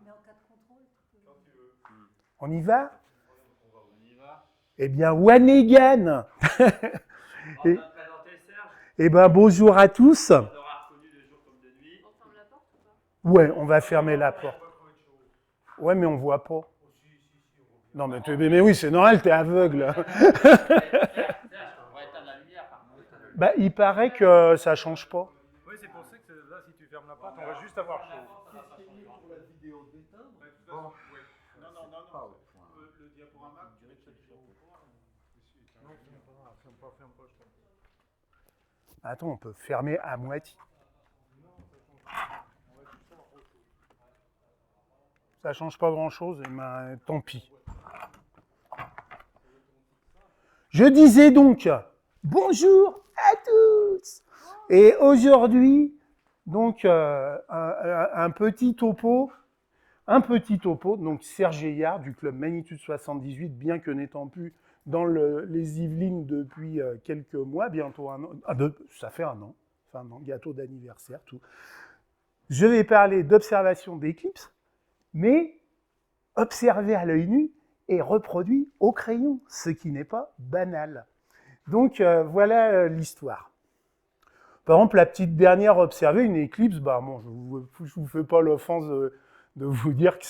Mais en cas de contrôle, tu peux... Quand tu veux. On y va? On y va. Eh bien, Wanegan. On va te présenter Serge. Eh bien, bonjour à tous. On aura reconnu de jour comme de nuit. On ferme la porte ou pas? Ouais, on va fermer la porte. Ouais, mais on voit pas. Non, mais oui, c'est normal, t'es aveugle. Serge, on va éteindre la lumière par contre. Bah, il paraît que ça change pas. Oui, c'est pour ça que là, si tu fermes la porte, on va juste avoir chaud. Qu'est-ce qu'il y a mis pour la vidéo d'éteindre? Non, le diaporama, tu mets ça toujours au point. Non, ferme pas, je t'en prie. Attends, on peut fermer à moitié. Ça change pas grand-chose, et ben, tant pis. Je disais donc, bonjour à tous. Et aujourd'hui, donc, un petit topo. Donc Serge Gaillard du club Magnitude 78, bien que n'étant plus dans les Yvelines depuis quelques mois, bientôt un an. Ça fait un an, gâteau d'anniversaire, tout. Je vais parler d'observation d'éclipses, mais observé à l'œil nu et reproduit au crayon, ce qui n'est pas banal. Donc voilà l'histoire. Par exemple, la petite dernière observée, une éclipse, bah bon, je vous fais pas l'offense de vous dire que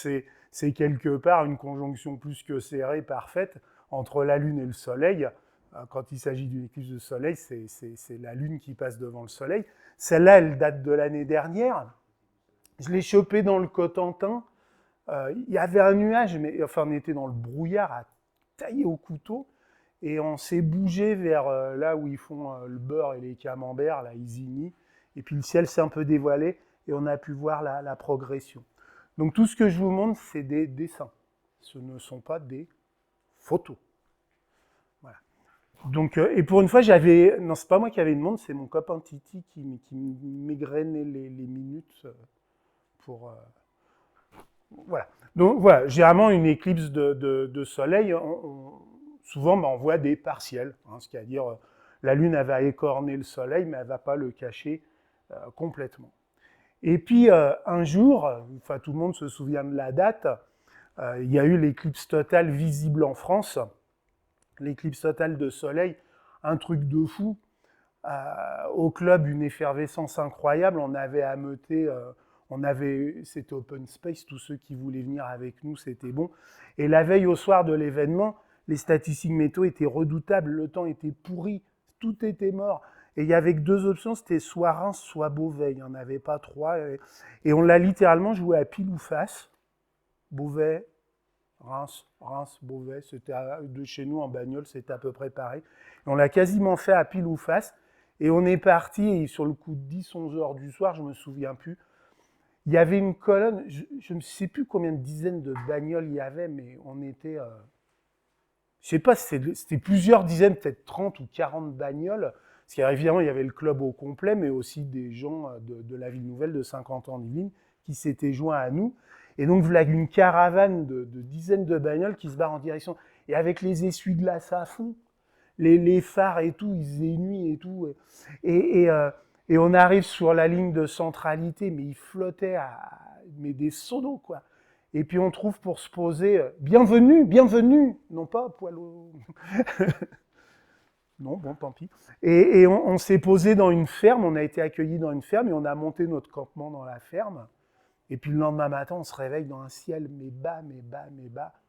c'est quelque part une conjonction plus que serrée, parfaite, entre la Lune et le Soleil. Quand il s'agit d'une éclipse de Soleil, c'est la Lune qui passe devant le Soleil. Celle-là, elle date de l'année dernière. Je l'ai chopée dans le Cotentin. Il y avait un nuage, mais enfin, on était dans le brouillard à tailler au couteau. Et on s'est bougé vers là où ils font le beurre et les camemberts, là, Isigny. Et puis le ciel s'est un peu dévoilé et on a pu voir la progression. Donc tout ce que je vous montre, c'est des dessins. Ce ne sont pas des photos. Voilà. Donc, et pour une fois, non, c'est pas moi qui avais une montre, c'est mon copain Titi qui m'égrenait les minutes pour... Voilà. Donc voilà, généralement, une éclipse de soleil, souvent, on voit des partiels. C'est-à-dire, la Lune, elle va écorner le soleil, mais elle ne va pas le cacher complètement. Et puis, un jour, enfin, tout le monde se souvient de la date, il y a eu l'éclipse totale visible en France, l'éclipse totale de soleil, un truc de fou. Au club, une effervescence incroyable, on avait ameuté, c'était open space, tous ceux qui voulaient venir avec nous, c'était bon. Et la veille au soir de l'événement, les statistiques météo étaient redoutables, le temps était pourri, tout était mort. Et il n'y avait que deux options, c'était soit Reims, soit Beauvais. Il n'y en avait pas trois. Et on l'a littéralement joué à pile ou face. Beauvais, Reims, Beauvais. C'était de chez nous en bagnole, c'était à peu près pareil. Et on l'a quasiment fait à pile ou face. Et on est parti, et sur le coup de 10-11 heures du soir, je ne me souviens plus. Il y avait une colonne, je ne sais plus combien de dizaines de bagnoles il y avait, mais on était... je ne sais pas, c'était plusieurs dizaines, peut-être 30 ou 40 bagnoles. Parce qu'évidemment, il y avait le club au complet, mais aussi des gens de la ville nouvelle de 50 ans d'Yvelines qui s'étaient joints à nous. Et donc, voilà une caravane de dizaines de bagnoles qui se barrent en direction. Et avec les essuie-glaces à fond, les phares et tout, ils faisaient nuit et tout. Et on arrive sur la ligne de centralité, mais il flottait mais des seaux d'eau, quoi. Et puis on trouve pour se poser « Bienvenue !» Non pas « poil au... » Non, bon, tant pis. Et on s'est posé dans une ferme, on a été accueillis dans une ferme et on a monté notre campement dans la ferme. Et puis le lendemain matin, on se réveille dans un ciel mais bas.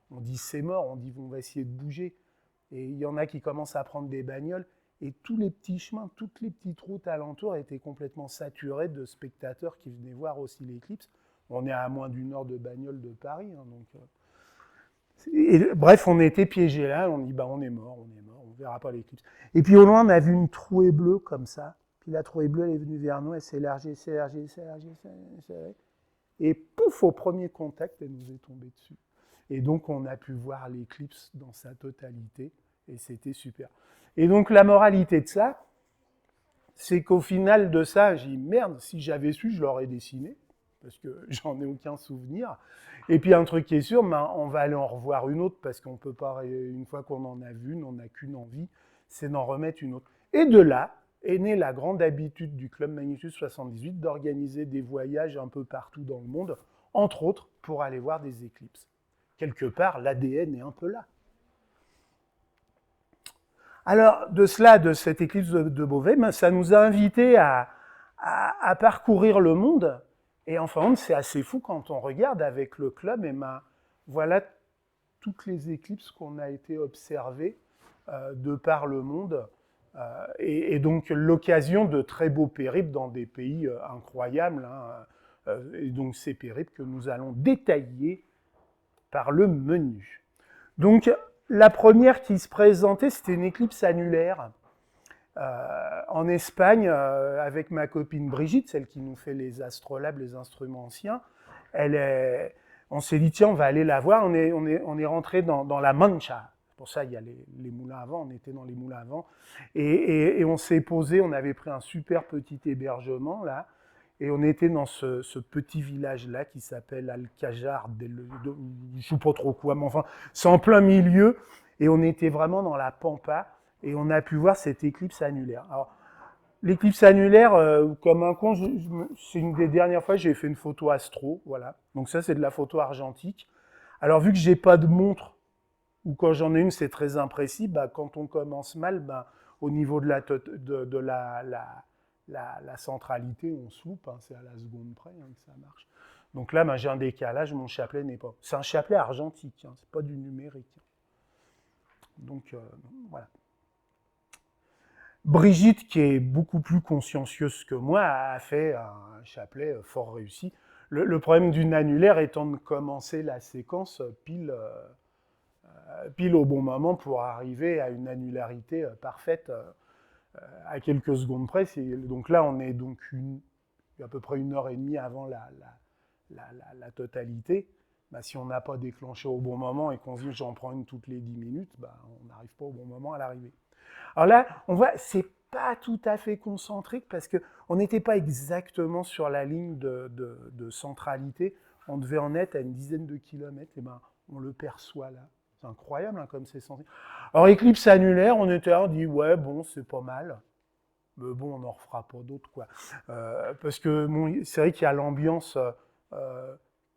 On dit c'est mort, on dit on va essayer de bouger. Et il y en a qui commencent à prendre des bagnoles et tous les petits chemins, toutes les petites routes alentours étaient complètement saturées de spectateurs qui venaient voir aussi l'éclipse. On est à moins d'une heure de bagnole de Paris, donc... bref, on était piégés là, on dit on est mort, on verra pas l'éclipse. Et puis au loin, on a vu une trouée bleue comme ça. Puis la trouée bleue, elle est venue vers nous, elle s'est élargie. Et pouf, au premier contact, elle nous est tombée dessus. Et donc, on a pu voir l'éclipse dans sa totalité, et c'était super. Et donc, la moralité de ça, c'est qu'au final de ça, j'ai dit merde, si j'avais su, je l'aurais dessiné. Parce que j'en ai aucun souvenir. Et puis un truc qui est sûr, on va aller en revoir une autre, parce qu'on ne peut pas, une fois qu'on en a vu, on n'a qu'une envie, c'est d'en remettre une autre. Et de là est née la grande habitude du Club Magnitude 78 d'organiser des voyages un peu partout dans le monde, entre autres pour aller voir des éclipses. Quelque part, l'ADN est un peu là. Alors, de cette éclipse de Beauvais, ben, ça nous a invités à parcourir le monde. Et enfin, c'est assez fou quand on regarde avec le club, et ben, voilà toutes les éclipses qu'on a été observées de par le monde. Et donc, l'occasion de très beaux périples dans des pays incroyables. Hein, et donc, ces périples que nous allons détailler par le menu. Donc, la première qui se présentait, c'était une éclipse annulaire en Espagne, avec ma copine Brigitte, celle qui nous fait les astrolabes, les instruments anciens. On s'est dit, tiens, on va aller la voir. On est rentré dans la Mancha. Pour ça, il y a les moulins à vent. On était dans les moulins à vent. Et on s'est posé. On avait pris un super petit hébergement, là. Et on était dans ce petit village-là qui s'appelle Alcajar, je ne sais pas trop quoi, mais enfin, c'est en plein milieu. Et on était vraiment dans la pampa. Et on a pu voir cette éclipse annulaire. Alors, l'éclipse annulaire, comme un con, c'est une des dernières fois que j'ai fait une photo astro. Voilà. Donc ça, c'est de la photo argentique. Alors, vu que j'ai pas de montre, ou quand j'en ai une, c'est très imprécis, bah, quand on commence mal, bah, au niveau de la centralité, on se loupe, hein, c'est à la seconde près hein, que ça marche. Donc là, bah, j'ai un décalage, mon chapelet n'est pas... C'est un chapelet argentique, hein, c'est pas du numérique. Donc, voilà. Brigitte, qui est beaucoup plus consciencieuse que moi, a fait un chapelet fort réussi. Le problème d'une annulaire étant de commencer la séquence pile au bon moment pour arriver à une annularité parfaite à quelques secondes près. Donc là, on est donc à peu près 1h30 avant la totalité. Bah, si on n'a pas déclenché au bon moment et qu'on se dit j'en prends une toutes les 10 minutes, bah, on n'arrive pas au bon moment à l'arrivée. Alors là, on voit, c'est pas tout à fait concentrique parce qu'on n'était pas exactement sur la ligne de centralité. On devait en être à une dizaine de kilomètres, et ben on le perçoit là. C'est incroyable hein, comme c'est censé. Alors, éclipse annulaire, on était là, on dit ouais, bon, c'est pas mal. Mais bon, on n'en refera pas d'autres, quoi. Parce que bon, c'est vrai qu'il y a l'ambiance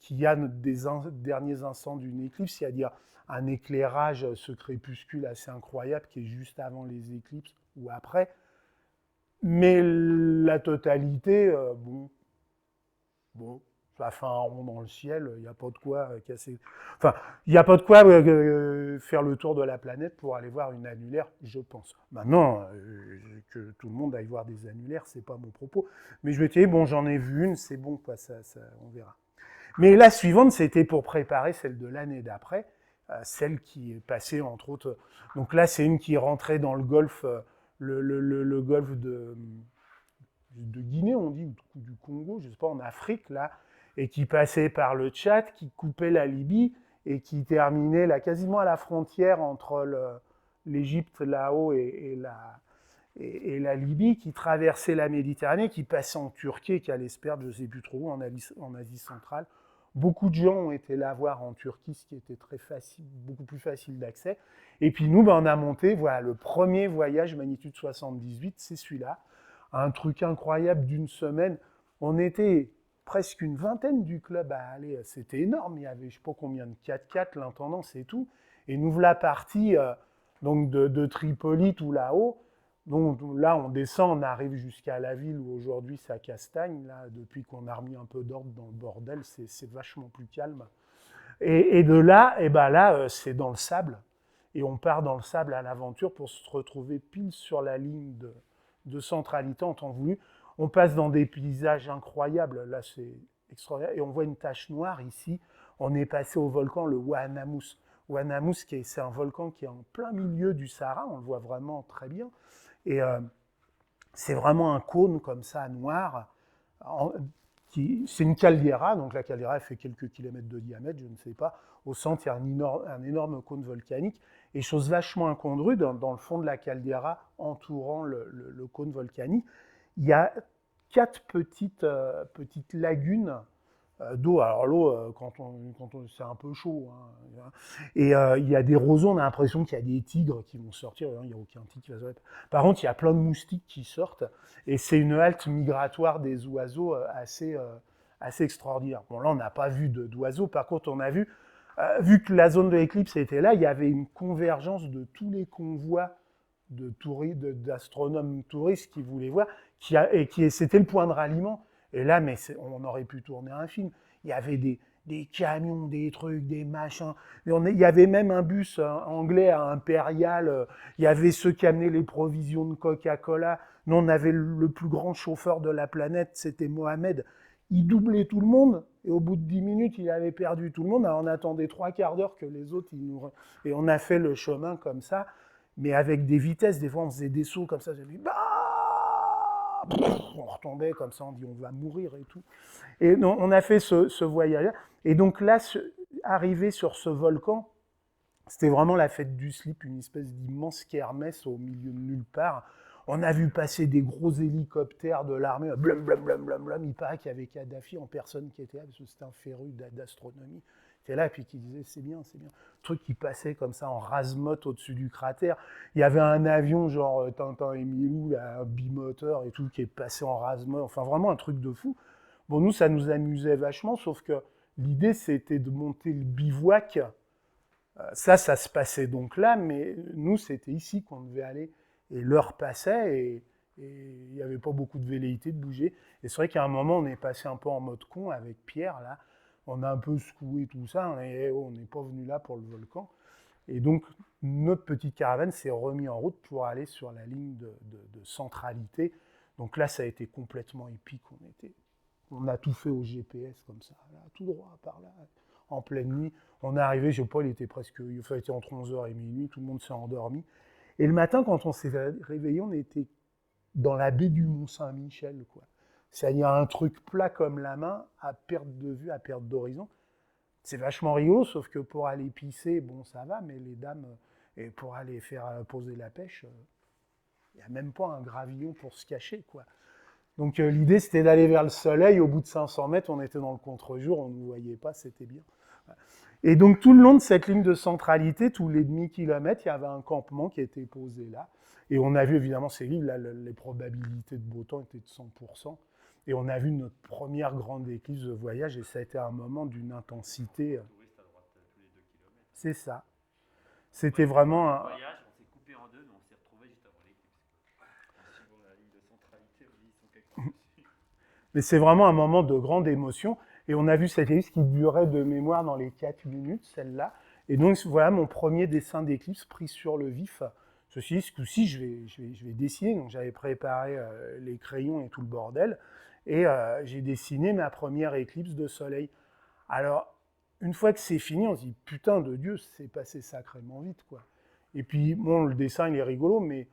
qu'il y a des derniers instants d'une éclipse, c'est-à-dire un éclairage, ce crépuscule assez incroyable qui est juste avant les éclipses ou après. Mais la totalité, bon, ça fait un rond dans le ciel, il n'y a pas de quoi casser. Enfin, il n'y a pas de quoi faire le tour de la planète pour aller voir une annulaire, je pense. Maintenant, que tout le monde aille voir des annulaires, c'est pas mon propos. Mais je me disais, bon, j'en ai vu une, c'est bon, quoi, ça, on verra. Mais la suivante, c'était pour préparer celle de l'année d'après, celle qui est passée, entre autres. Donc là, c'est une qui est rentrée dans le golfe, le golfe de Guinée, on dit, ou du Congo, je ne sais pas, en Afrique, là, et qui passait par le Tchad, qui coupait la Libye, et qui terminait là, quasiment à la frontière entre l'Égypte, là-haut, et la Libye, qui traversait la Méditerranée, qui passait en Turquie, qui allait se perdre, je ne sais plus trop où, en Asie centrale. Beaucoup de gens ont été la voir en Turquie, ce qui était très facile, beaucoup plus facile d'accès. Et puis nous, ben, on a monté, voilà, le premier voyage magnitude 78, c'est celui-là. Un truc incroyable d'une semaine. On était presque une vingtaine du club à aller, c'était énorme. Il y avait je ne sais pas combien de 4x4, l'intendance et tout. Et nous voilà partis donc de Tripoli, tout là-haut. Donc là, on descend, on arrive jusqu'à la ville où aujourd'hui ça castagne. Là, depuis qu'on a remis un peu d'ordre dans le bordel, c'est vachement plus calme. Et de là, et ben là, c'est dans le sable. Et on part dans le sable à l'aventure pour se retrouver pile sur la ligne de centralité en temps voulu. On passe dans des paysages incroyables. Là, c'est extraordinaire. Et on voit une tache noire ici. On est passé au volcan, le Ouanamouz. Ouanamouz, c'est un volcan qui est en plein milieu du Sahara. On le voit vraiment très bien. Et c'est vraiment un cône comme ça, noir. C'est une caldeira, donc la caldeira elle fait quelques kilomètres de diamètre, je ne sais pas. Au centre, il y a un énorme cône volcanique. Et chose vachement incongrue, dans le fond de la caldeira, entourant le cône volcanique, il y a 4 petites lagunes d'eau. Alors l'eau, quand c'est un peu chaud. Hein. Et il y a des roseaux, on a l'impression qu'il y a des tigres qui vont sortir. Il n'y a aucun tigre qui va sortir. Par contre, il y a plein de moustiques qui sortent. Et c'est une halte migratoire des oiseaux assez assez extraordinaire. Bon, là, on n'a pas vu d'oiseaux. Par contre, on a vu que la zone de l'éclipse était là, il y avait une convergence de tous les convois d'astronomes touristes qui voulaient voir, c'était le point de ralliement. Et là, mais on aurait pu tourner un film. Il y avait des camions, des trucs, des machins. Il y avait même un bus anglais à Impérial. Il y avait ceux qui amenaient les provisions de Coca-Cola. Nous, on avait le plus grand chauffeur de la planète, c'était Mohamed. Il doublait tout le monde, et au bout de 10 minutes, il avait perdu tout le monde. Alors, on attendait 3/4 d'heure que les autres, et on a fait le chemin comme ça, mais avec des vitesses. Des fois, on faisait des sauts comme ça. On retombait comme ça, on dit on va mourir et tout. Et non, on a fait ce voyage-là. Et donc là, arrivé sur ce volcan, c'était vraiment la fête du slip, une espèce d'immense kermesse au milieu de nulle part. On a vu passer des gros hélicoptères de l'armée, blum, blum, blum, blum, blum. Il paraît qu'il y avait Kadhafi en personne qui était là, parce que c'était un féru d'astronomie. Il était là, puis qui disait c'est bien, c'est bien. Le truc qui passait comme ça en rase-motte au-dessus du cratère. Il y avait un avion genre Tintin et Milou, là, un bimoteur et tout, qui est passé en rase-motte. Enfin, vraiment un truc de fou. Bon, nous, ça nous amusait vachement, sauf que l'idée, c'était de monter le bivouac. Ça se passait donc là, mais nous, c'était ici qu'on devait aller. Et l'heure passait et il n'y avait pas beaucoup de velléité de bouger. Et c'est vrai qu'à un moment, on est passé un peu en mode con avec Pierre, là. On a un peu secoué tout ça, on n'est pas venu là pour le volcan. Et donc, notre petite caravane s'est remise en route pour aller sur la ligne de centralité. Donc là, ça a été complètement épique. On a tout fait au GPS comme ça, là, tout droit, par là, en pleine nuit. On est arrivé, je ne sais pas, il était entre 11h et minuit, tout le monde s'est endormi. Et le matin, quand on s'est réveillé, on était dans la baie du Mont-Saint-Michel, quoi. Il y a un truc plat comme la main, à perte de vue, à perte d'horizon. C'est vachement rigolo, sauf que pour aller pisser, bon, ça va, mais les dames, et pour aller faire poser la pêche, il n'y a même pas un gravillon pour se cacher, quoi. Donc l'idée, c'était d'aller vers le soleil. Au bout de 500 mètres, on était dans le contre-jour, on ne nous voyait pas, c'était bien. Et donc, tout le long de cette ligne de centralité, tous les demi-kilomètres, il y avait un campement qui était posé là. Et on a vu, évidemment, ces livres, là, les probabilités de beau temps étaient de 100%. Et on a vu notre première grande éclipse de voyage, et ça a été un moment d'une intensité. C'est ça. C'était vraiment un... voyage, on s'est coupé en deux, mais on s'est retrouvés juste avant l'éclipse. Suivant la ligne de centralité, ils sont quelque part dessus. Mais c'est vraiment un moment de grande émotion. Et on a vu cette éclipse qui durait de mémoire dans les 4 minutes, celle-là. Et donc, voilà mon premier dessin d'éclipse pris sur le vif. Ceci, ce coup-ci, je vais dessiner. Donc, j'avais préparé les crayons et tout le bordel. Et j'ai dessiné ma première éclipse de soleil. Alors, une fois que c'est fini, on se dit, putain de Dieu, c'est passé sacrément vite, quoi. Et puis, bon, le dessin, il est rigolo, mais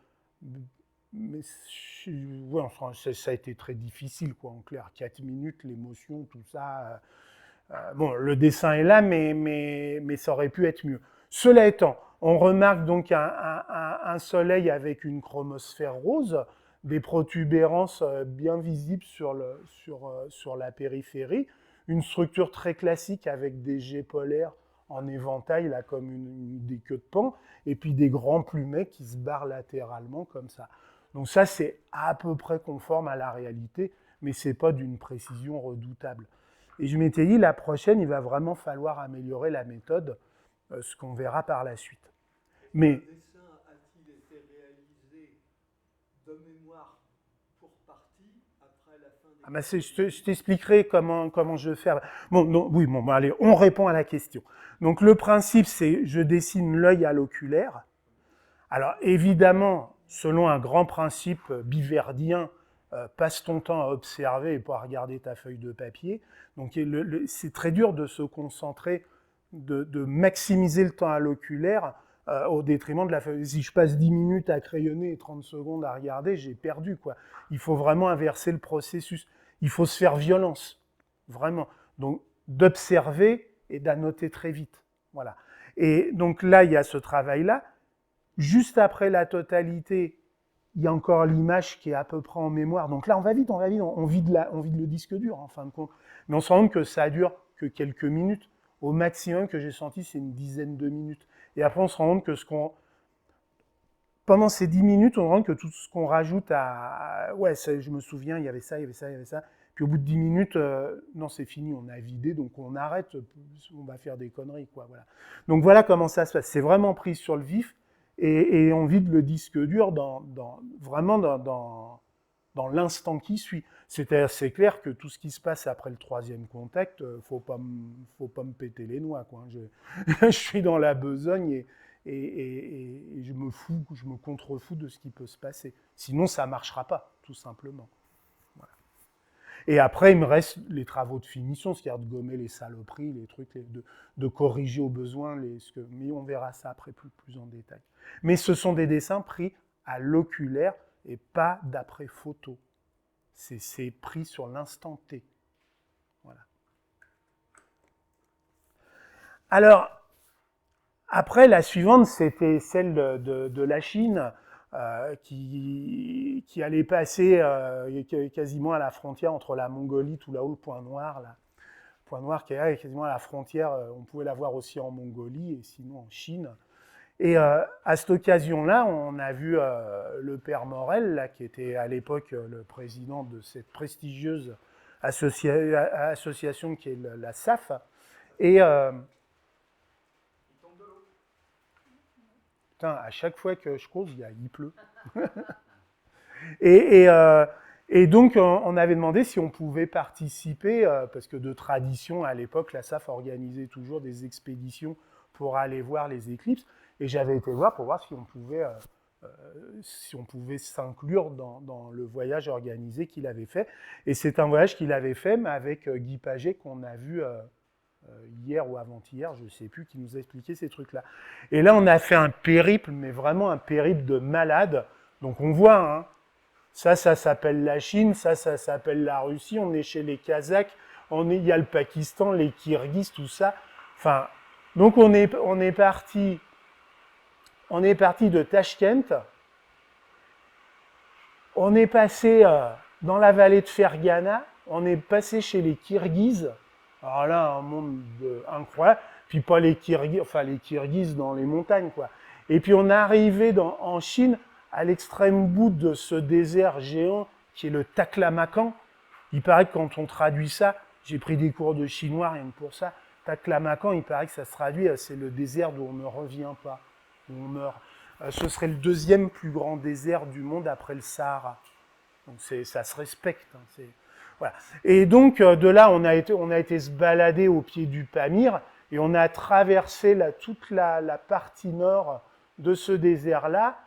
ouais, enfin, ça a été très difficile, quoi, en clair. 4 minutes, l'émotion, tout ça. Bon, le dessin est là, mais ça aurait pu être mieux. Cela étant, on remarque donc un soleil avec une chromosphère rose, des protubérances bien visibles sur la périphérie, une structure très classique avec des jets polaires en éventail, là, comme des queues de paon, et puis des grands plumets qui se barrent latéralement comme ça. Donc ça, c'est à peu près conforme à la réalité, mais ce n'est pas d'une précision redoutable. Et je m'étais dit, la prochaine, il va vraiment falloir améliorer la méthode, ce qu'on verra par la suite. Mais Le dessin a-t-il été réalisé de mémoire pour partie après la fin des... ah ben je t'expliquerai comment je vais faire. Bon, non, oui, bon, allez, on répond à la question. Donc le principe, c'est je dessine l'œil à l'oculaire. Alors évidemment, selon un grand principe biverdien, passe ton temps à observer et pas à regarder ta feuille de papier. Donc c'est très dur de se concentrer, de maximiser le temps à l'oculaire au détriment de la feuille. Si je passe 10 minutes à crayonner et 30 secondes à regarder, j'ai perdu, quoi. Il faut vraiment inverser le processus. Il faut se faire violence, vraiment. Donc d'observer et d'annoter très vite. Voilà. Et donc là, il y a ce travail-là. Juste après la totalité, il y a encore l'image qui est à peu près en mémoire. Donc là, on va vite, on vide le disque dur, en fin de compte. Mais on se rend compte que ça dure que quelques minutes. Au maximum que j'ai senti, c'est une dizaine de minutes. Et après, on se rend compte que pendant ces 10 minutes, on se rend compte que tout ce qu'on rajoute ouais, je me souviens, il y avait ça, il y avait ça, il y avait ça. Puis au bout de 10 minutes, non, c'est fini, on a vidé, donc on arrête, on va faire des conneries, quoi. Voilà. Donc voilà comment ça se passe. C'est vraiment pris sur le vif et on vide le disque dur vraiment dans l'instant qui suit. C'est clair que tout ce qui se passe après le troisième contact, faut pas me péter les noix, quoi. Je suis dans la besogne et je me contrefous de ce qui peut se passer. Sinon, ça marchera pas, tout simplement. Voilà. Et après, il me reste les travaux de finition, c'est-à-dire de gommer les saloperies, les trucs, de corriger au besoin, mais on verra ça après plus en détail. Mais ce sont des dessins pris à l'oculaire et pas d'après photo. C'est pris sur l'instant T. Voilà. Alors, après, la suivante, c'était celle de la Chine, qui allait passer quasiment à la frontière entre la Mongolie, tout là-haut, le point noir, là. Le point noir qui est quasiment à la frontière, on pouvait la voir aussi en Mongolie et sinon en Chine. Et à cette occasion-là, on a vu le père Morel, là, qui était à l'époque le président de cette prestigieuse association qui est la SAF. Et putain, à chaque fois que je cause, il pleut. et donc, on avait demandé si on pouvait participer, parce que de tradition, à l'époque, la SAF organisait toujours des expéditions pour aller voir les éclipses. Et j'avais été voir pour voir si on pouvait s'inclure dans le voyage organisé qu'il avait fait. Et c'est un voyage qu'il avait fait, mais avec Guy Paget, qu'on a vu hier ou avant-hier, je ne sais plus, qui nous a expliqué ces trucs-là. Et là, on a fait un périple, mais vraiment un périple de malade. Donc on voit, hein, ça s'appelle la Chine, ça s'appelle la Russie, on est chez les Kazakhs, il y a le Pakistan, les Kirghizes, tout ça. Enfin, donc on est parti de Tachkent, on est passé dans la vallée de Fergana, on est passé chez les Kirghizes, alors là, un monde incroyable, puis pas les Kirghizes dans les montagnes, quoi. Et puis on est arrivé en Chine, à l'extrême bout de ce désert géant qui est le Taklamakan. Il paraît que quand on traduit ça, j'ai pris des cours de chinois rien que pour ça, Taklamakan, il paraît que ça se traduit, c'est le désert d'où on ne revient pas. On meurt. Ce serait le deuxième plus grand désert du monde après le Sahara. Donc ça se respecte. Hein, voilà. Et donc de là, on a été se balader au pied du Pamir et on a traversé toute la partie nord de ce désert-là,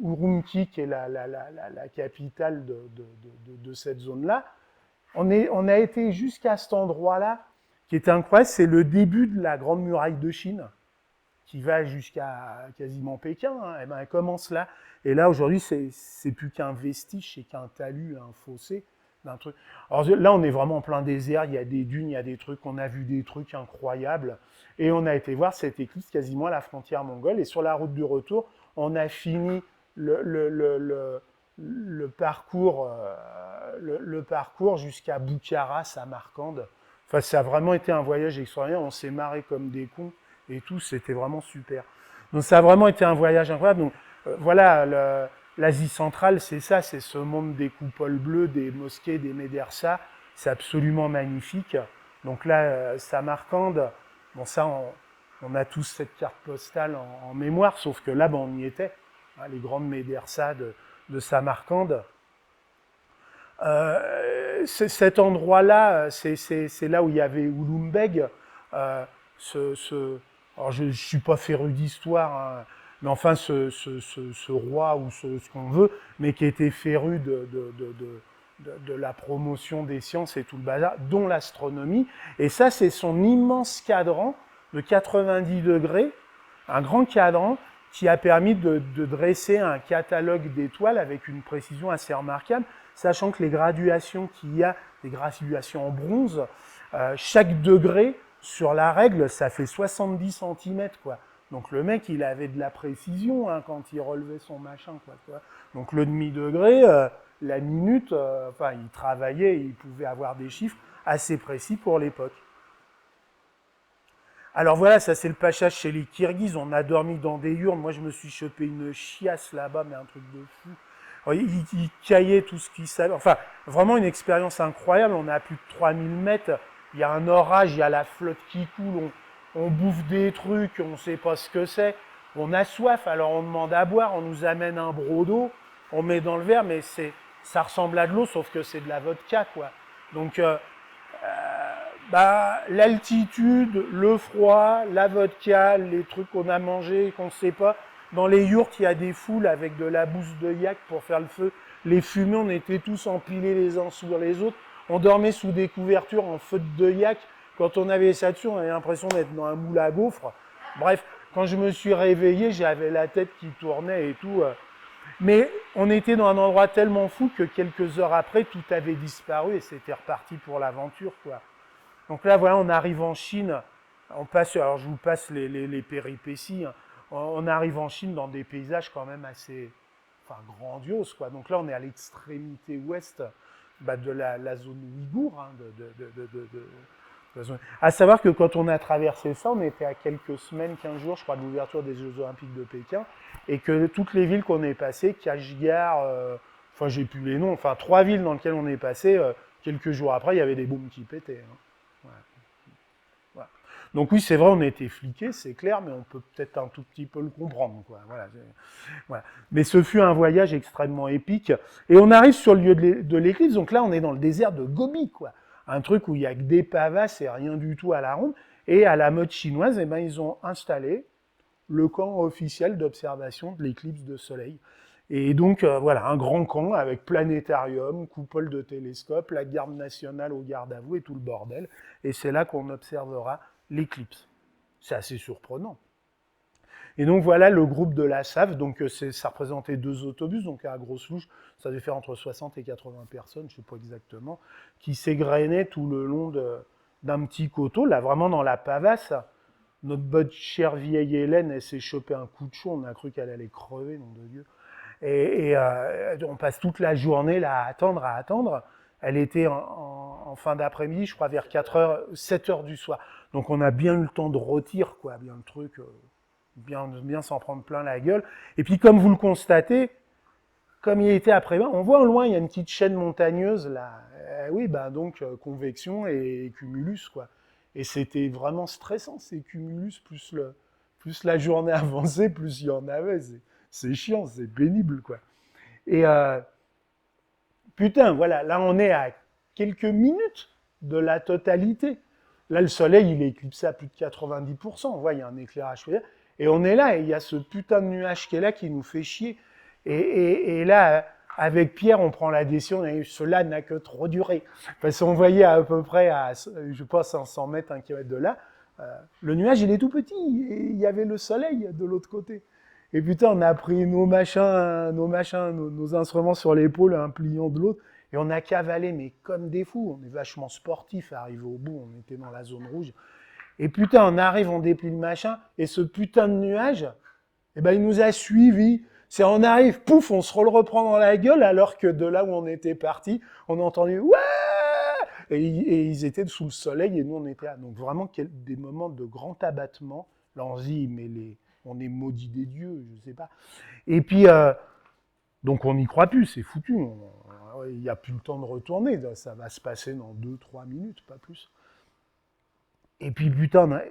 Urumqi, qui est la capitale de cette zone-là. On a été jusqu'à cet endroit-là, qui est incroyable, c'est le début de la Grande Muraille de Chine, qui va jusqu'à quasiment Pékin, hein. Et ben, elle commence là. Et là, aujourd'hui, c'est plus qu'un vestige, c'est qu'un talus, un fossé d'un truc. Alors là, on est vraiment en plein désert, il y a des dunes, il y a des trucs, on a vu des trucs incroyables. Et on a été voir cette éclipse quasiment à la frontière mongole. Et sur la route du retour, on a fini le parcours jusqu'à Bukhara, Samarcande. Enfin, ça a vraiment été un voyage extraordinaire, on s'est marré comme des cons. Et tout, c'était vraiment super. Donc ça a vraiment été un voyage incroyable. Donc voilà, l'Asie centrale, c'est ça, c'est ce monde des coupoles bleues, des mosquées, des médersas. C'est absolument magnifique. Donc là, Samarcande, bon ça, on a tous cette carte postale en mémoire, sauf que là, ben, on y était. Hein, les grandes médersas de Samarcande. Cet endroit-là, c'est là où il y avait Ulugh alors je ne suis pas féru d'histoire, hein, mais enfin ce roi ou ce qu'on veut, mais qui était féru de la promotion des sciences et tout le bazar, dont l'astronomie. Et ça, c'est son immense cadran de 90 degrés, un grand cadran qui a permis de dresser un catalogue d'étoiles avec une précision assez remarquable, sachant que les graduations qu'il y a, des graduations en bronze, chaque degré sur la règle, ça fait 70 cm, quoi. Donc le mec, il avait de la précision hein, quand il relevait son machin, quoi. Tu vois. Donc le demi-degré, la minute, enfin, il travaillait, il pouvait avoir des chiffres assez précis pour l'époque. Alors voilà, ça c'est le passage chez les Kirghizes, on a dormi dans des urnes, moi je me suis chopé une chiasse là-bas, mais un truc de fou. Alors, il caillait tout ce qu'il savait. Enfin, vraiment une expérience incroyable. On est à plus de 3000 mètres. Il y a un orage, il y a la flotte qui coule. On bouffe des trucs, on ne sait pas ce que c'est. On a soif, alors on demande à boire. On nous amène un broc d'eau. On met dans le verre, mais ça ressemble à de l'eau, sauf que c'est de la vodka, quoi. Donc, l'altitude, le froid, la vodka, les trucs qu'on a mangés, qu'on ne sait pas. Dans les yourtes, il y a des foules avec de la bouse de yak pour faire le feu. Les fumées, on était tous empilés les uns sur les autres. On dormait sous des couvertures en feu de yak. Quand on avait ça dessus, on avait l'impression d'être dans un moule à gaufres. Bref, quand je me suis réveillé, j'avais la tête qui tournait et tout. Mais on était dans un endroit tellement fou que quelques heures après, tout avait disparu et c'était reparti pour l'aventure, quoi. Donc là, voilà, on arrive en Chine. On passe, alors je vous passe les péripéties. Hein. On arrive en Chine dans des paysages quand même assez, grandioses, quoi. Donc là, on est à l'extrémité ouest de la zone ouïghour. Hein, de la zone. À savoir que quand on a traversé ça, on était à quelques semaines, 15 jours, je crois, de l'ouverture des Jeux Olympiques de Pékin, et que toutes les villes qu'on est passées, Kashgar, j'ai plus les noms, 3 villes dans lesquelles on est passé, quelques jours après, il y avait des bombes qui pétaient. Hein. Voilà. Donc oui, c'est vrai, on a été fliqués, c'est clair, mais on peut peut-être un tout petit peu le comprendre, quoi. Voilà. Mais ce fut un voyage extrêmement épique. Et on arrive sur le lieu de l'éclipse, donc là, on est dans le désert de Gobi, quoi. Un truc où il n'y a que des pavasses et rien du tout à la ronde. Et à la mode chinoise, ils ont installé le camp officiel d'observation de l'éclipse de soleil. Et donc, un grand camp avec planétarium, coupole de télescope, la garde nationale au garde à vous et tout le bordel. Et c'est là qu'on observera l'éclipse. C'est assez surprenant. Et donc, voilà le groupe de la SAF. Donc, ça représentait 2 autobus. Donc, à grosse louche, ça devait faire entre 60 et 80 personnes, je ne sais pas exactement, qui s'égrenaient tout le long d'un petit coteau, là, vraiment dans la pavasse. Notre bonne chère vieille Hélène, elle s'est chopé un coup de chaud. On a cru qu'elle allait crever, nom de Dieu. Et on passe toute la journée là à attendre. Elle était en fin d'après-midi, je crois vers 7 heures du soir. Donc on a bien eu le temps de rôtir, quoi, bien le truc, bien s'en prendre plein la gueule. Et puis comme vous le constatez, comme il était après-midi, on voit au loin, il y a une petite chaîne montagneuse là. Donc convection et cumulus, quoi. Et c'était vraiment stressant, ces cumulus, plus la journée avançait, plus il y en avait. C'est chiant, c'est pénible, quoi. Et voilà, là on est à quelques minutes de la totalité. Là, le soleil, il est éclipsé à plus de 90%. On voit, il y a un éclairage. Et on est là, et il y a ce putain de nuage qui est là, qui nous fait chier. Et là, avec Pierre, on prend la décision, et cela n'a que trop duré. Parce qu'on voyait à peu près, je pense, 500 mètres, 1 km de là, le nuage, il est tout petit, et il y avait le soleil de l'autre côté. Et putain, on a pris nos instruments sur l'épaule, un pliant de l'autre, et on a cavalé, mais comme des fous. On est vachement sportifs, arrivé au bout, on était dans la zone rouge. Et putain, on arrive, on déplie le machin, et ce putain de nuage, il nous a suivis. C'est on arrive, pouf, on se le reprend dans la gueule, alors que de là où on était parti, on a entendu « Ouais !» et ils étaient sous le soleil, et nous, on était là. Donc vraiment, des moments de grand abattement. Là, on se dit, mais on est maudit des dieux, je sais pas. Et puis, donc on n'y croit plus, c'est foutu. Il n'y a plus le temps de retourner, ça va se passer dans 2-3 minutes, pas plus. Et puis putain,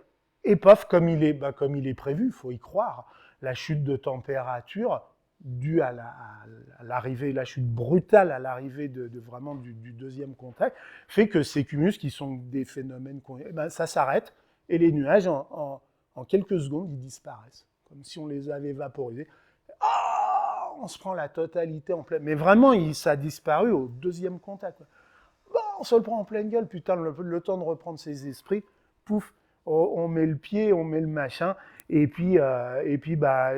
et paf, comme il est prévu, il faut y croire, la chute de température due à l'arrivée, la chute brutale à l'arrivée vraiment du deuxième contact, fait que ces cumulus, qui sont des phénomènes, ça s'arrête, et les nuages, en quelques secondes, ils disparaissent, comme si on les avait vaporisés. Oh, on se prend la totalité en pleine... Mais vraiment, ça a disparu au deuxième contact. Bon, on se le prend en pleine gueule, putain, le temps de reprendre ses esprits, pouf, on met le pied, on met le machin, et puis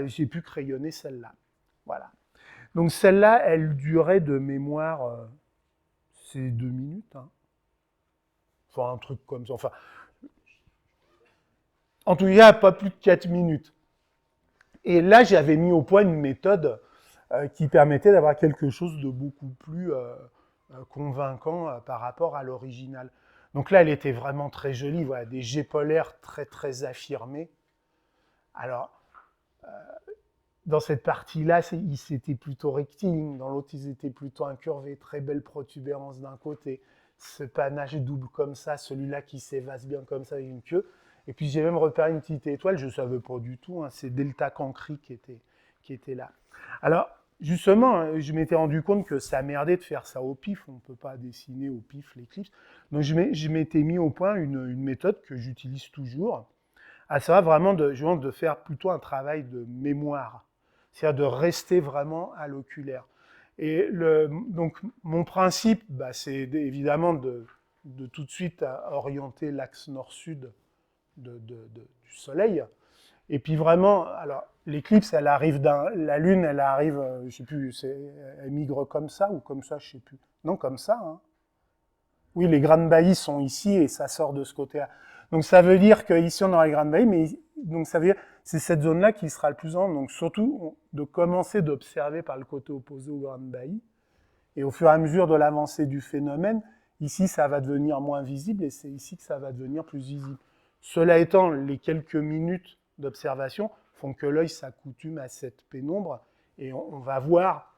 j'ai pu crayonner celle-là. Voilà. Donc celle-là, elle durait de mémoire, c'est 2 minutes, hein. Enfin, un truc comme ça. Enfin, en tout cas, pas plus de 4 minutes. Et là, j'avais mis au point une méthode qui permettait d'avoir quelque chose de beaucoup plus convaincant par rapport à l'original. Donc là, elle était vraiment très jolie, voilà, des jets polaires très, très affirmés. Alors, dans cette partie-là, ils étaient plutôt rectilignes, dans l'autre, ils étaient plutôt incurvés, très belle protubérance d'un côté, ce panache double comme ça, celui-là qui s'évase bien comme ça avec une queue. Et puis j'ai même repéré une petite étoile, je ne savais pas du tout, hein, c'est Delta Cancri qui était là. Alors, justement, je m'étais rendu compte que ça merdait de faire ça au pif, on ne peut pas dessiner au pif l'éclipse. Donc je m'étais mis au point une méthode que j'utilise toujours, à savoir vraiment de faire plutôt un travail de mémoire, c'est-à-dire de rester vraiment à l'oculaire. Et donc mon principe, c'est évidemment de tout de suite orienter l'axe nord-sud du Soleil. Et puis vraiment, alors l'éclipse, elle arrive la Lune, elle arrive, je sais plus, elle migre comme ça ou comme ça, je sais plus. Non, comme ça. Hein. Oui, les grandes baillies sont ici et ça sort de ce côté-là. Donc ça veut dire qu'ici on aura les grandes baillies, mais donc ça veut dire c'est cette zone-là qui sera le plus en. Donc surtout de commencer d'observer par le côté opposé aux grandes baillies. Et au fur et à mesure de l'avancée du phénomène, ici ça va devenir moins visible et c'est ici que ça va devenir plus visible. Cela étant, les quelques minutes d'observation font que l'œil s'accoutume à cette pénombre et on va voir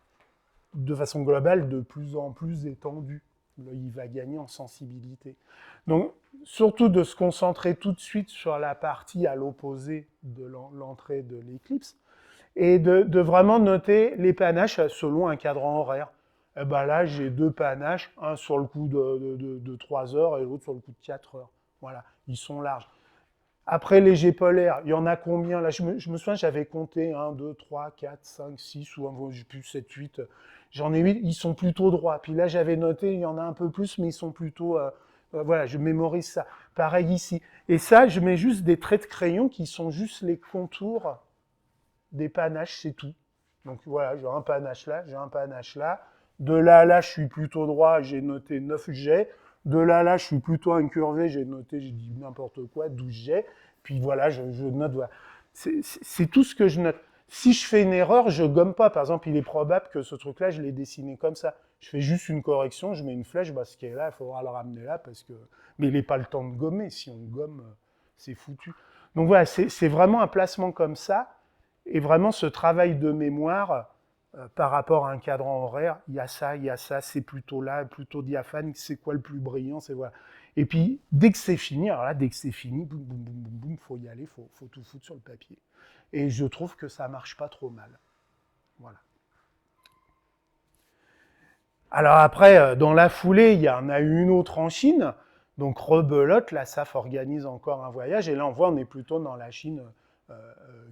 de façon globale de plus en plus étendu. L'œil va gagner en sensibilité. Donc, surtout de se concentrer tout de suite sur la partie à l'opposé de l'entrée de l'éclipse et de vraiment noter les panaches selon un cadran horaire. Et ben là, j'ai 2 panaches, un sur le coup de 3 heures et l'autre sur le coup de 4 heures. Voilà, ils sont larges. Après, léger polaire, il y en a combien? Là, je me souviens, j'avais compté 1, 2, 3, 4, 5, 6, ou j'ai plus 7, 8. J'en ai 8, ils sont plutôt droits. Puis là, j'avais noté, il y en a un peu plus, mais ils sont plutôt... voilà, je mémorise ça. Pareil ici. Et ça, je mets juste des traits de crayon qui sont juste les contours des panaches, c'est tout. Donc voilà, j'ai un panache là, j'ai un panache là. De là à là, je suis plutôt droit, j'ai noté 9 jets. De là à là, je suis plutôt incurvé, j'ai noté, j'ai dit n'importe quoi, 12 jets. Puis voilà, je note. Voilà. C'est tout ce que je note. Si je fais une erreur, je gomme pas. Par exemple, il est probable que ce truc-là, je l'ai dessiné comme ça. Je fais juste une correction, je mets une flèche, ce qui est là, il faudra le ramener là, parce que... Mais il n'est pas le temps de gommer. Si on gomme, c'est foutu. Donc voilà, c'est vraiment un placement comme ça. Et vraiment, ce travail de mémoire... par rapport à un cadran horaire, il y a ça, c'est plutôt là, plutôt diaphane, c'est quoi le plus brillant, c'est voilà. Et puis, dès que c'est fini, alors là, dès que c'est fini, boum, boum, boum, boum, boum, faut y aller, faut tout foutre sur le papier. Et je trouve que ça marche pas trop mal. Voilà. Alors après, dans la foulée, il y en a une autre en Chine, donc rebelote, la SAF organise encore un voyage, et là, on voit, on est plutôt dans la Chine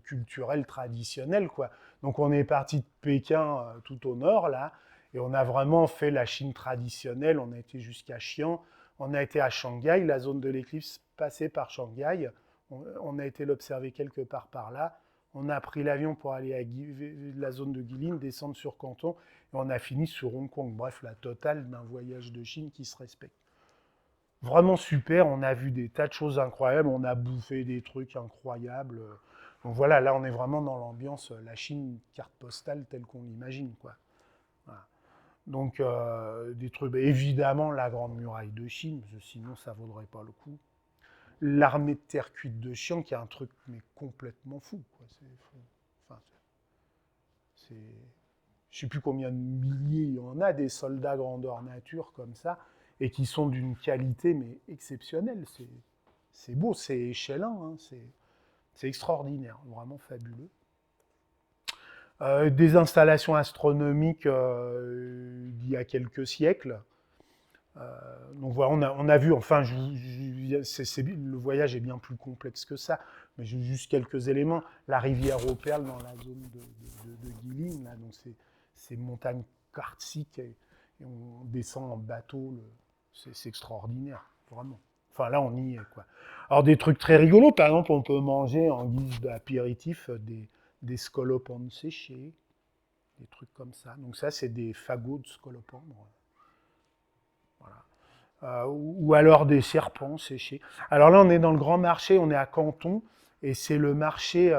culturelle traditionnelle, quoi. Donc on est parti de Pékin tout au nord, là, et on a vraiment fait la Chine traditionnelle. On a été jusqu'à Xi'an, on a été à Shanghai, la zone de l'éclipse passée par Shanghai, on a été l'observer quelque part par là, on a pris l'avion pour aller à la zone de Guilin, descendre sur Canton, et on a fini sur Hong Kong. Bref, la totale d'un voyage de Chine qui se respecte. Vraiment super, on a vu des tas de choses incroyables, on a bouffé des trucs incroyables. Donc voilà, là on est vraiment dans l'ambiance, la Chine carte postale telle qu'on l'imagine, quoi. Voilà. Donc des trucs, évidemment la Grande Muraille de Chine, parce que sinon ça vaudrait pas le coup. L'armée de terre cuite de Xi'an, qui est un truc mais complètement fou, quoi. Je sais plus combien de milliers il y en a, des soldats grandeur nature comme ça, et qui sont d'une qualité mais exceptionnelle. C'est beau, c'est échelant, hein, c'est extraordinaire, vraiment fabuleux. Des installations astronomiques d'il y a quelques siècles. Donc voilà, on a vu, enfin, le voyage est bien plus complexe que ça, mais j'ai juste quelques éléments. La rivière aux Perles dans la zone de Guilin, là, donc c'est montagne karstiques, et on descend en bateau, c'est extraordinaire, vraiment. Enfin là, on y est, quoi. Alors des trucs très rigolos, par exemple, on peut manger en guise d'apéritif des scolopendres séchés, des trucs comme ça. Donc ça, c'est des fagots de scolopendres. Voilà. Ou alors des serpents séchés. Alors là, on est dans le grand marché, on est à Canton, et c'est le marché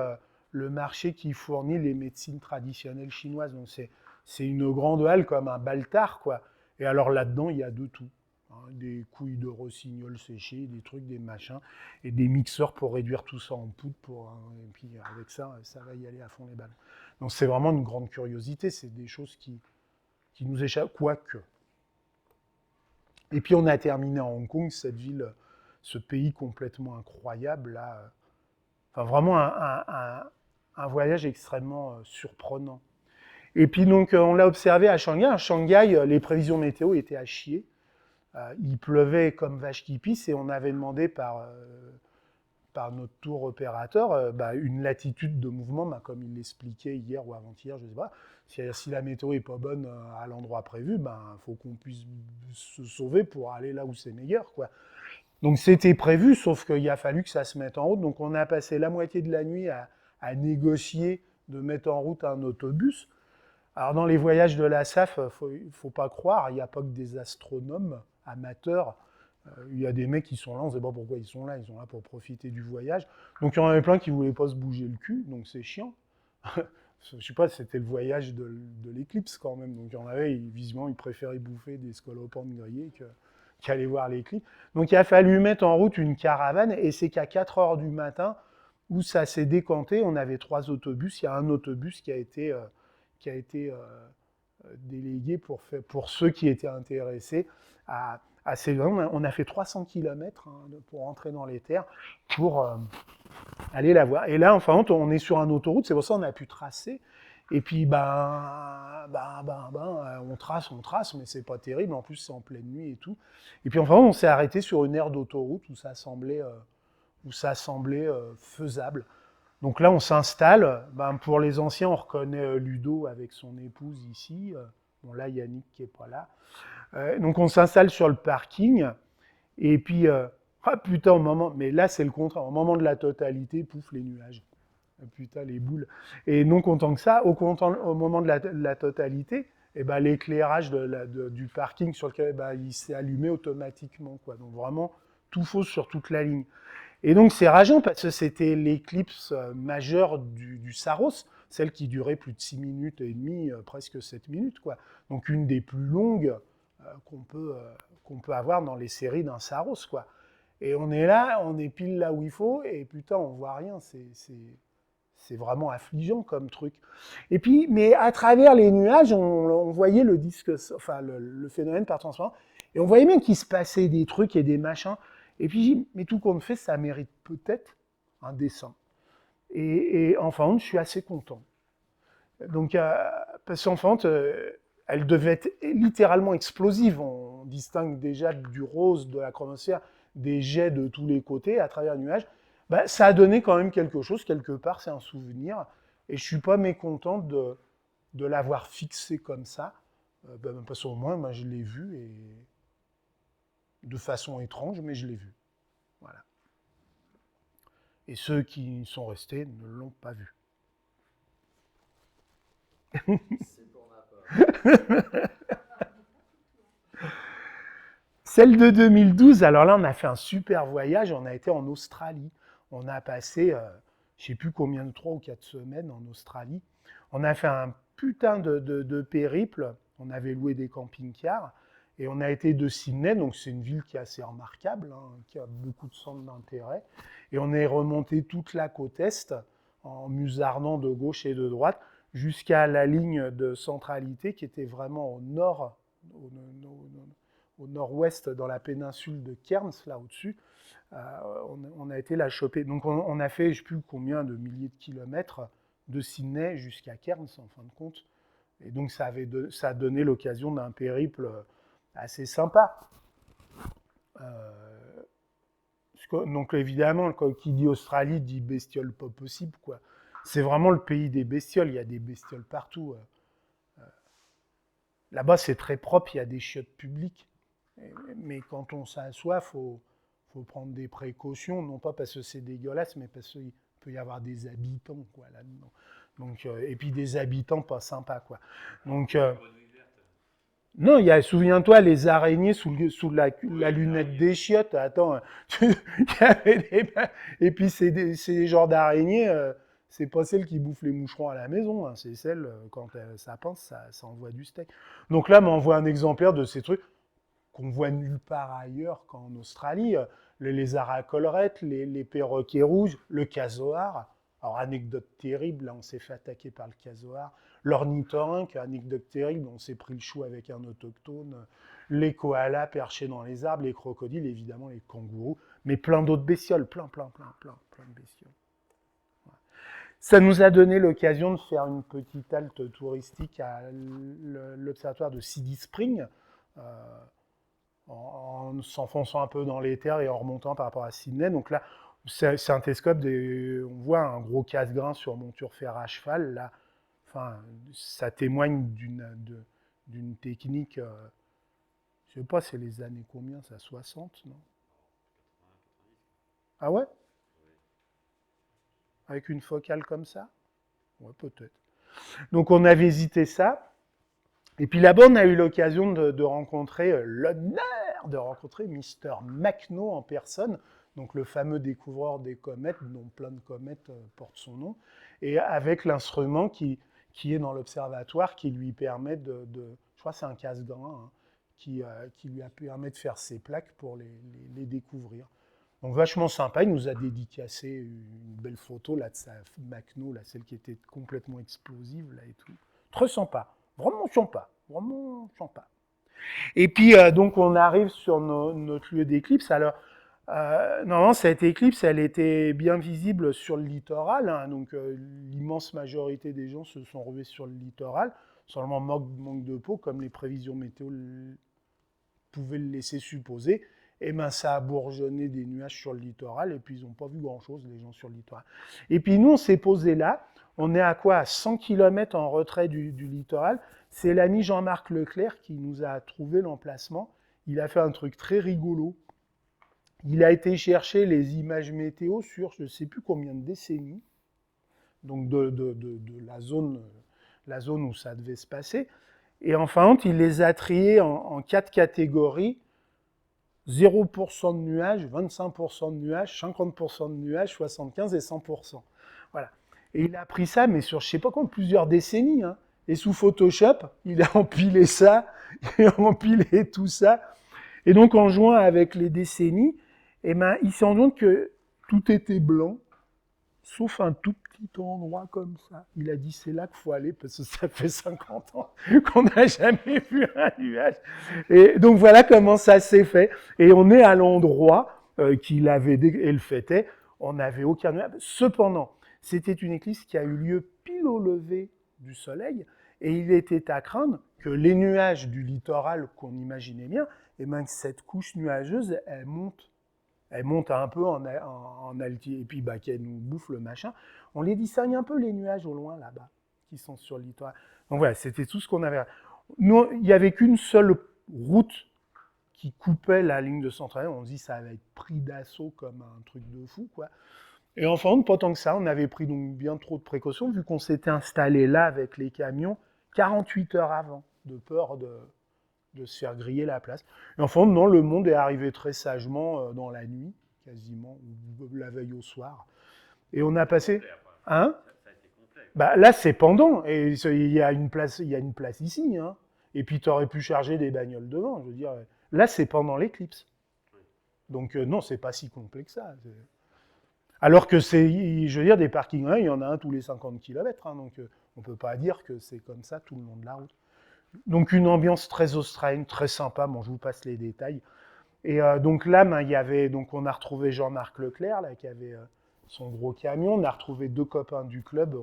qui fournit les médecines traditionnelles chinoises. Donc c'est une grande halle comme un baltard, quoi. Et alors là-dedans, il y a de tout. des couilles de rossignol séchées, des trucs, des machins, et des mixeurs pour réduire tout ça en poudre. Et puis avec ça, ça va y aller à fond les balles. Donc c'est vraiment une grande curiosité, c'est des choses qui nous échappent, quoique. Et puis on a terminé à Hong Kong, cette ville, ce pays complètement incroyable, là. Enfin, vraiment un voyage extrêmement surprenant. Et puis donc on l'a observé à Shanghai. À Shanghai, les prévisions météo étaient à chier. Il pleuvait comme vache qui pisse et on avait demandé par notre tour opérateur une latitude de mouvement, comme il l'expliquait hier ou avant-hier, je ne sais pas. Si la météo n'est pas bonne à l'endroit prévu, faut qu'on puisse se sauver pour aller là où c'est meilleur, quoi. Donc c'était prévu, sauf qu'il a fallu que ça se mette en route. Donc on a passé la moitié de la nuit à négocier de mettre en route un autobus. Alors dans les voyages de la SAF, il ne faut pas croire, il n'y a pas que des astronomes amateurs. Il y a des mecs qui sont là, on ne sait pas pourquoi ils sont là pour profiter du voyage. Donc il y en avait plein qui ne voulaient pas se bouger le cul, donc c'est chiant. Je ne sais pas, c'était le voyage de l'éclipse quand même. Donc il y en avait, visiblement, ils préféraient bouffer des scolopendres grillés qu'aller voir l'éclipse. Donc il a fallu mettre en route une caravane, et c'est qu'à 4 heures du matin, où ça s'est décanté, on avait 3 autobus. Il y a un autobus qui a été délégué pour ceux qui étaient intéressés à ces gens. On a fait 300 km pour entrer dans les terres, pour aller la voir. Et là, enfin, on est sur une autoroute, c'est pour ça qu'on a pu tracer. Et puis, on trace, mais c'est pas terrible. En plus, c'est en pleine nuit et tout. Et puis, enfin, on s'est arrêté sur une aire d'autoroute où ça semblait faisable. Donc là, on s'installe. Pour les anciens, on reconnaît Ludo avec son épouse ici. Bon, là, Yannick qui n'est pas là. Donc on s'installe sur le parking. Et puis, mais là, c'est le contraire. Au moment de la totalité, pouf, les nuages. Putain, les boules. Et non content que ça, au moment de la totalité, l'éclairage du parking sur lequel il s'est allumé automatiquement, quoi. Donc vraiment, tout fausse sur toute la ligne. Et donc c'est rageant parce que c'était l'éclipse majeure du Saros, celle qui durait plus de 6 minutes et demie, presque 7 minutes, quoi. Donc une des plus longues qu'on peut avoir dans les séries d'un Saros, quoi. Et on est là, on est pile là où il faut, et putain, on voit rien, c'est vraiment affligeant comme truc. Et puis, mais à travers les nuages, on voyait le disque, enfin le phénomène par transparent, et on voyait bien qu'il se passait des trucs et des machins. Et puis, mais tout compte fait, ça mérite peut-être un dessin. Et enfin, je suis assez content. Donc, parce qu'enfin, elle devait être littéralement explosive. On distingue déjà du rose de la chromosphère, des jets de tous les côtés à travers le nuage. Ça a donné quand même quelque chose, quelque part, c'est un souvenir. Et je ne suis pas mécontent de l'avoir fixé comme ça. Parce qu'au moins, moi, je l'ai vu et de façon étrange, mais je l'ai vu. Voilà. Et ceux qui sont restés ne l'ont pas vu. C'est pour ma part. Celle de 2012, alors là, on a fait un super voyage, on a été en Australie. On a passé, je ne sais plus combien de 3 ou 4 semaines en Australie. On a fait un putain de périple, on avait loué des camping-cars, et on a été de Sydney, donc c'est une ville qui est assez remarquable, qui a beaucoup de centres d'intérêt, et on est remonté toute la côte est, en musardant de gauche et de droite, jusqu'à la ligne de centralité qui était vraiment au nord, au nord-ouest, dans la péninsule de Cairns, là au-dessus. On a été la choper. Donc on a fait, je ne sais plus combien de milliers de kilomètres de Sydney jusqu'à Cairns, en fin de compte. Et donc ça a donné l'occasion d'un périple assez sympa. Donc évidemment, qui dit Australie dit bestiole pas possible, quoi. C'est vraiment le pays des bestioles, il y a des bestioles partout. Là-bas, c'est très propre, il y a des chiottes publiques. Mais quand on s'assoit, il faut prendre des précautions, non pas parce que c'est dégueulasse, mais parce qu'il peut y avoir des habitants, quoi, là-dedans. Donc, et puis des habitants pas sympas, quoi. Donc, non, il y a, souviens-toi, les araignées sous la lunette des chiottes. Attends, et puis c'est des genres d'araignées, c'est pas celles qui bouffent les moucherons à la maison, hein, c'est celles, quand ça pince, ça envoie du steak. Donc là, m'envoie un exemplaire de ces trucs. qu'on voit nulle part ailleurs qu'en Australie. Le lézard à collerette, les perroquets rouges, le casoar. Alors, anecdote terrible, là, on s'est fait attaquer par le casoar. L'ornithorynque, anecdote terrible, on s'est pris le chou avec un autochtone. Les koalas perchés dans les arbres, les crocodiles, évidemment, les kangourous, mais plein d'autres bestioles, plein de bestioles. Voilà. Ça nous a donné l'occasion de faire une petite halte touristique à l'observatoire de Sidi Spring, en s'enfonçant un peu dans les terres et en remontant par rapport à Sydney. Donc là, c'est un télescope, on voit un gros casse-grain sur monture fer à cheval. Là, enfin, ça témoigne d'une technique, je sais pas, c'est les années combien, ça, 60, non? Ah ouais? Avec une focale comme ça? Ouais, peut-être. Donc on a visité ça. Et puis là-bas, on a eu l'occasion de rencontrer, l'honneur de rencontrer Mr. McNo en personne, donc le fameux découvreur des comètes, dont plein de comètes portent son nom, et avec l'instrument qui est dans l'observatoire, qui lui permet je crois que c'est un casse-grain, hein, qui lui permet de faire ses plaques pour les découvrir. Donc vachement sympa, il nous a dédicacé une belle photo là, de sa McNo, là, celle qui était complètement explosive là, et tout. Très sympa. Vraiment sympa, vraiment sympa. Et puis, donc, on arrive sur notre lieu d'éclipse. Alors, normalement, cette éclipse, elle était bien visible sur le littoral. Hein, donc, l'immense majorité des gens se sont rués sur le littoral. Seulement, manque de peau, comme les prévisions météo pouvaient le laisser supposer. Et bien, ça a bourgeonné des nuages sur le littoral. Et puis, ils n'ont pas vu grand-chose, les gens sur le littoral. Et puis, nous, on s'est posé là. On est à quoi? À 100 km en retrait du littoral. C'est l'ami Jean-Marc Leclerc qui nous a trouvé l'emplacement. Il a fait un truc très rigolo. Il a été chercher les images météo sur je ne sais plus combien de décennies, donc de la zone où ça devait se passer. Et en fin de compte, il les a triées en 4 catégories. 0% de nuages, 25% de nuages, 50% de nuages, 75% et 100%. Voilà. Et il a pris ça, mais sur, je ne sais pas combien, plusieurs décennies. Hein. Et sous Photoshop, il a empilé ça, il a empilé tout ça. Et donc, en jouant avec les décennies, eh ben, il s'est rendu compte que tout était blanc, sauf un tout petit endroit comme ça. Il a dit, c'est là qu'il faut aller, parce que ça fait 50 ans qu'on n'a jamais vu un nuage. Et donc, voilà comment ça s'est fait. Et on est à l'endroit qu'il avait, et le fêtait, on n'avait aucun nuage. Cependant, c'était une éclipse qui a eu lieu pile au lever du soleil, et il était à craindre que les nuages du littoral qu'on imaginait bien, et bien que cette couche nuageuse, elle monte un peu en altitude, et puis bah, qu'elle nous bouffe le machin. On les distingue un peu, les nuages au loin, là-bas, qui sont sur le littoral. Donc voilà, c'était tout ce qu'on avait. Nous, il n'y avait qu'une seule route qui coupait la ligne de centrale. On se dit, ça va être pris d'assaut comme un truc de fou, quoi. Et enfin, pas tant que ça, on avait pris donc bien trop de précautions, vu qu'on s'était installé là avec les camions 48 heures avant, de peur de se faire griller la place. Et enfin, non, le monde est arrivé très sagement dans la nuit, quasiment, ou la veille au soir. Et on a passé... Hein? Ça a été complet. Bah, là, c'est pendant, et il y a une place ici, hein. Et puis tu aurais pu charger des bagnoles devant, je veux dire. Là, c'est pendant l'éclipse. Donc non, c'est pas si complet que ça. Alors que c'est, je veux dire, des parkings, il y en a un tous les 50 km, hein, donc on ne peut pas dire que c'est comme ça tout le long de la route. Donc une ambiance très australienne, très sympa, bon, je vous passe les détails. Et donc là, ben, on a retrouvé Jean-Marc Leclerc, là, qui avait son gros camion, on a retrouvé 2 copains du club,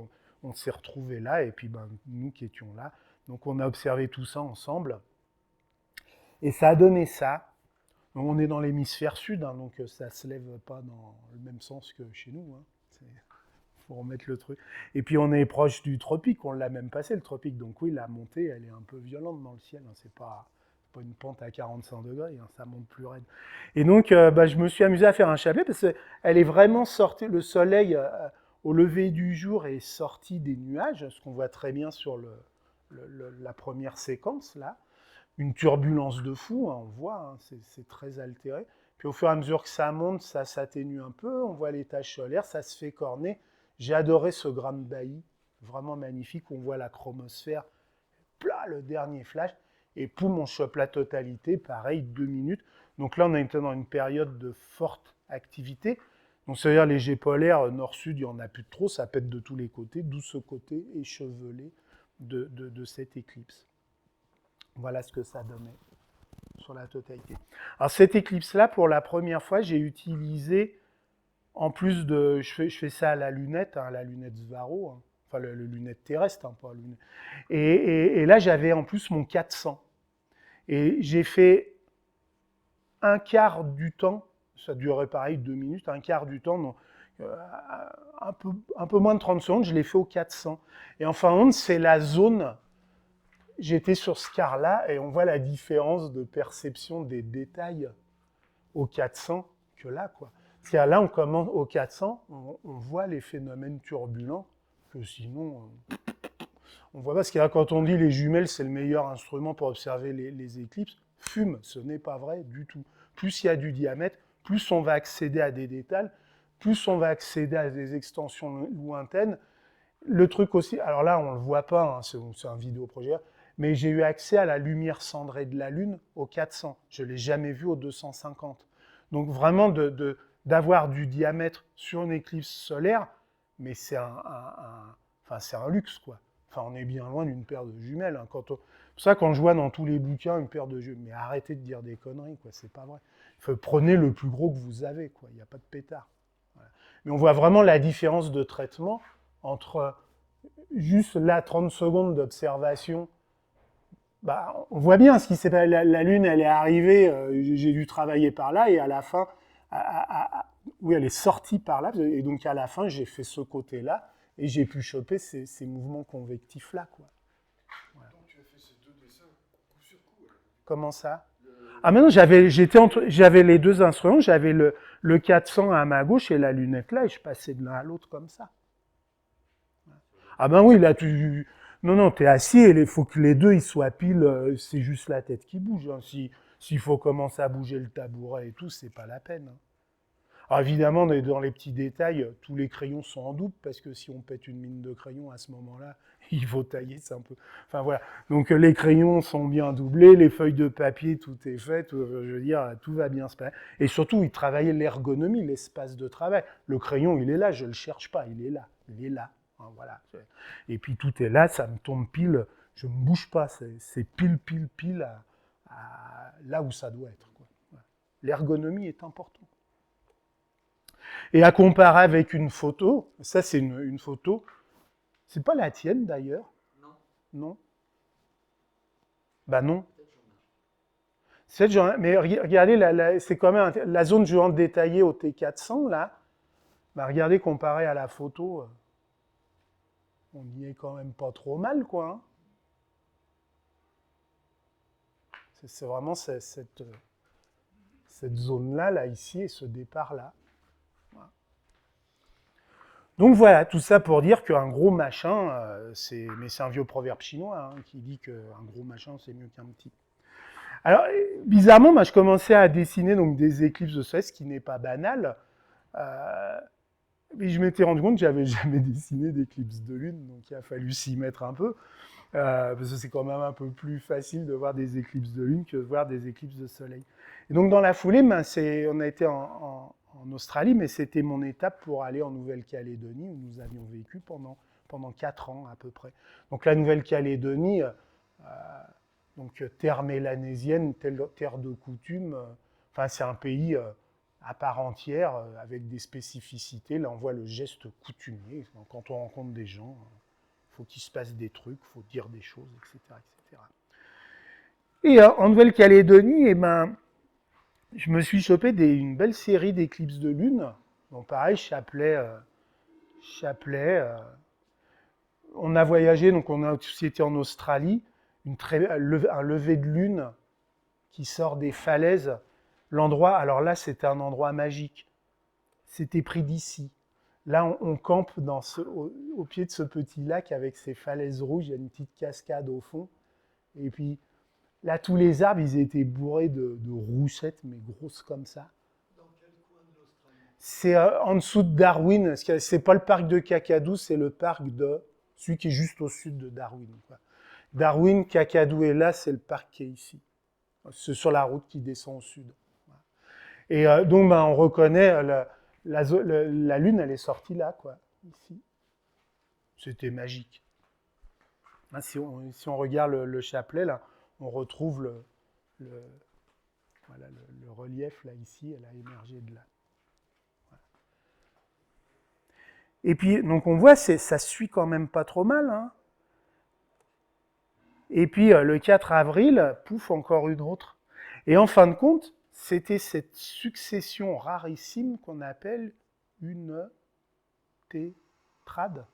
on s'est retrouvés là, et puis ben, nous qui étions là. Donc on a observé tout ça ensemble. Et ça a donné ça. Donc, on est dans l'hémisphère sud, hein, donc ça ne se lève pas dans le même sens que chez nous. Il faut remettre le truc. Et puis on est proche du tropique, on l'a même passé le tropique. Donc oui, la montée, elle est un peu violente dans le ciel. Hein, c'est pas une pente à 45 degrés, hein, ça monte plus raide. Et donc je me suis amusé à faire un chapelet parce qu'elle est vraiment sortie, le soleil au lever du jour est sorti des nuages, ce qu'on voit très bien sur la première séquence là. Une turbulence de fou, hein, on voit, hein, c'est très altéré. Puis au fur et à mesure que ça monte, ça s'atténue un peu, on voit les taches solaires, ça se fait corner. J'ai adoré ce Grand Bailly, vraiment magnifique, où on voit la chromosphère, plat, le dernier flash. et poum, on chope la totalité, pareil, 2 minutes. Donc là, on était dans une période de forte activité. Donc, c'est-à-dire les jets polaires nord-sud, il n'y en a plus de trop, ça pète de tous les côtés, d'où ce côté échevelé de cette éclipse. Voilà ce que ça donnait sur la totalité. Alors, cette éclipse-là, pour la première fois, j'ai utilisé, en plus de... Je fais ça à la lunette Svaro, hein, enfin, la lunette terrestre, hein, pas la lunette. Et là, j'avais en plus mon 400. Et j'ai fait un quart du temps, ça durait pareil 2 minutes, un quart du temps, donc, un peu moins de 30 secondes, je l'ai fait au 400. Et en fin de compte, c'est la zone, j'étais sur ce quart-là, et on voit la différence de perception des détails au 400 que là, quoi. C'est-à-dire là, on commence au 400, on voit les phénomènes turbulents, que sinon, on voit pas. Parce que là, quand on dit les jumelles, c'est le meilleur instrument pour observer les éclipses, fume, ce n'est pas vrai du tout. Plus il y a du diamètre, plus on va accéder à des détails, plus on va accéder à des extensions lointaines. Le truc aussi, alors là, on ne le voit pas, hein, c'est un vidéoprojecteur, mais j'ai eu accès à la lumière cendrée de la Lune au 400. Je ne l'ai jamais vu au 250. Donc vraiment, d'avoir du diamètre sur une éclipse solaire, mais c'est c'est un luxe, quoi. Enfin, on est bien loin d'une paire de jumelles. Hein. C'est pour ça, quand je vois dans tous les bouquins une paire de jumelles, mais arrêtez de dire des conneries, quoi, c'est pas vrai. Prenez le plus gros que vous avez, quoi. Il n'y a pas de pétard. Voilà. Mais on voit vraiment la différence de traitement entre juste là 30 secondes d'observation. Bah, on voit bien ce qui s'est passé. La Lune, elle est arrivée, j'ai dû travailler par là, et à la fin, oui, elle est sortie par là, et donc à la fin, j'ai fait ce côté-là, et j'ai pu choper ces mouvements convectifs-là, quoi. Voilà. Donc tu as fait ces 2 dessins coup sur coup. Comment ça? Ah mais non, j'avais les 2 instruments, j'avais le 400 à ma gauche et la lunette là, et je passais de l'un à l'autre comme ça. Ah ben oui, là non, t'es assis et il faut que les 2 ils soient pile, c'est juste la tête qui bouge. Hein. S'il faut commencer à bouger le tabouret et tout, c'est pas la peine. Hein. Alors évidemment, dans les petits détails, tous les crayons sont en double, parce que si on pète une mine de crayons à ce moment-là, il faut tailler, c'est un peu... Enfin voilà, donc les crayons sont bien doublés, les feuilles de papier, tout est fait, je veux dire, tout va bien se passer. Et surtout, il travaillait l'ergonomie, l'espace de travail. Le crayon, il est là, je ne le cherche pas, il est là. Hein, voilà. Et puis tout est là, ça me tombe pile, je ne bouge pas, c'est pile là où ça doit être. Quoi. Voilà. L'ergonomie est importante. Et à comparer avec une photo, ça c'est une photo, c'est pas la tienne d'ailleurs? Non. Non? Bah non. Mais regardez, c'est quand même la zone jouante détaillée au T400 là. Bah regardez comparé à la photo, on y est quand même pas trop mal quoi. Hein. C'est vraiment cette zone là ici et ce départ là. Donc voilà, tout ça pour dire qu'un gros machin, mais c'est un vieux proverbe chinois hein, qui dit qu'un gros machin, c'est mieux qu'un petit. Alors, bizarrement, moi, je commençais à dessiner donc, des éclipses de soleil, ce qui n'est pas banal. Mais je m'étais rendu compte que j'avais jamais dessiné d'éclipses de lune, donc il a fallu s'y mettre un peu. Parce que c'est quand même un peu plus facile de voir des éclipses de lune que de voir des éclipses de soleil. Et donc dans la foulée, on a été en Australie, mais c'était mon étape pour aller en Nouvelle-Calédonie, où nous avions vécu pendant 4 ans à peu près. Donc la Nouvelle-Calédonie, donc terre mélanésienne, terre de coutume, enfin c'est un pays à part entière, avec des spécificités. Là on voit le geste coutumier, quand on rencontre des gens, il faut qu'il se passe des trucs, il faut dire des choses, etc. etc. Et en Nouvelle-Calédonie, eh ben, je me suis chopé une belle série d'éclipses de lune. Donc pareil, Chapelet. On a voyagé, donc on a aussi été en Australie, un lever de lune qui sort des falaises. L'endroit, alors là, c'était un endroit magique. C'était pris d'ici. Là, on campe au pied de ce petit lac avec ses falaises rouges. Il y a une petite cascade au fond. Et puis, là, tous les arbres, ils étaient bourrés de roussettes, mais grosses comme ça. Dans quel coin de l'Australie? C'est en dessous de Darwin. C'est pas le parc de Kakadu, c'est le parc de celui qui est juste au sud de Darwin. Quoi. Darwin, Kakadou et là, c'est le parc qui est ici. C'est sur la route qui descend au sud. Et donc, ben, on reconnaît la Lune, elle est sortie là, quoi, ici. C'était magique. Hein, si on regarde le chapelet, là, on retrouve voilà, le relief, là, ici, elle a émergé de là. Voilà. Et puis, donc, on voit, ça suit quand même pas trop mal, hein. Et puis, le 4 avril, pouf, encore une autre. Et en fin de compte, c'était cette succession rarissime qu'on appelle une tétrade.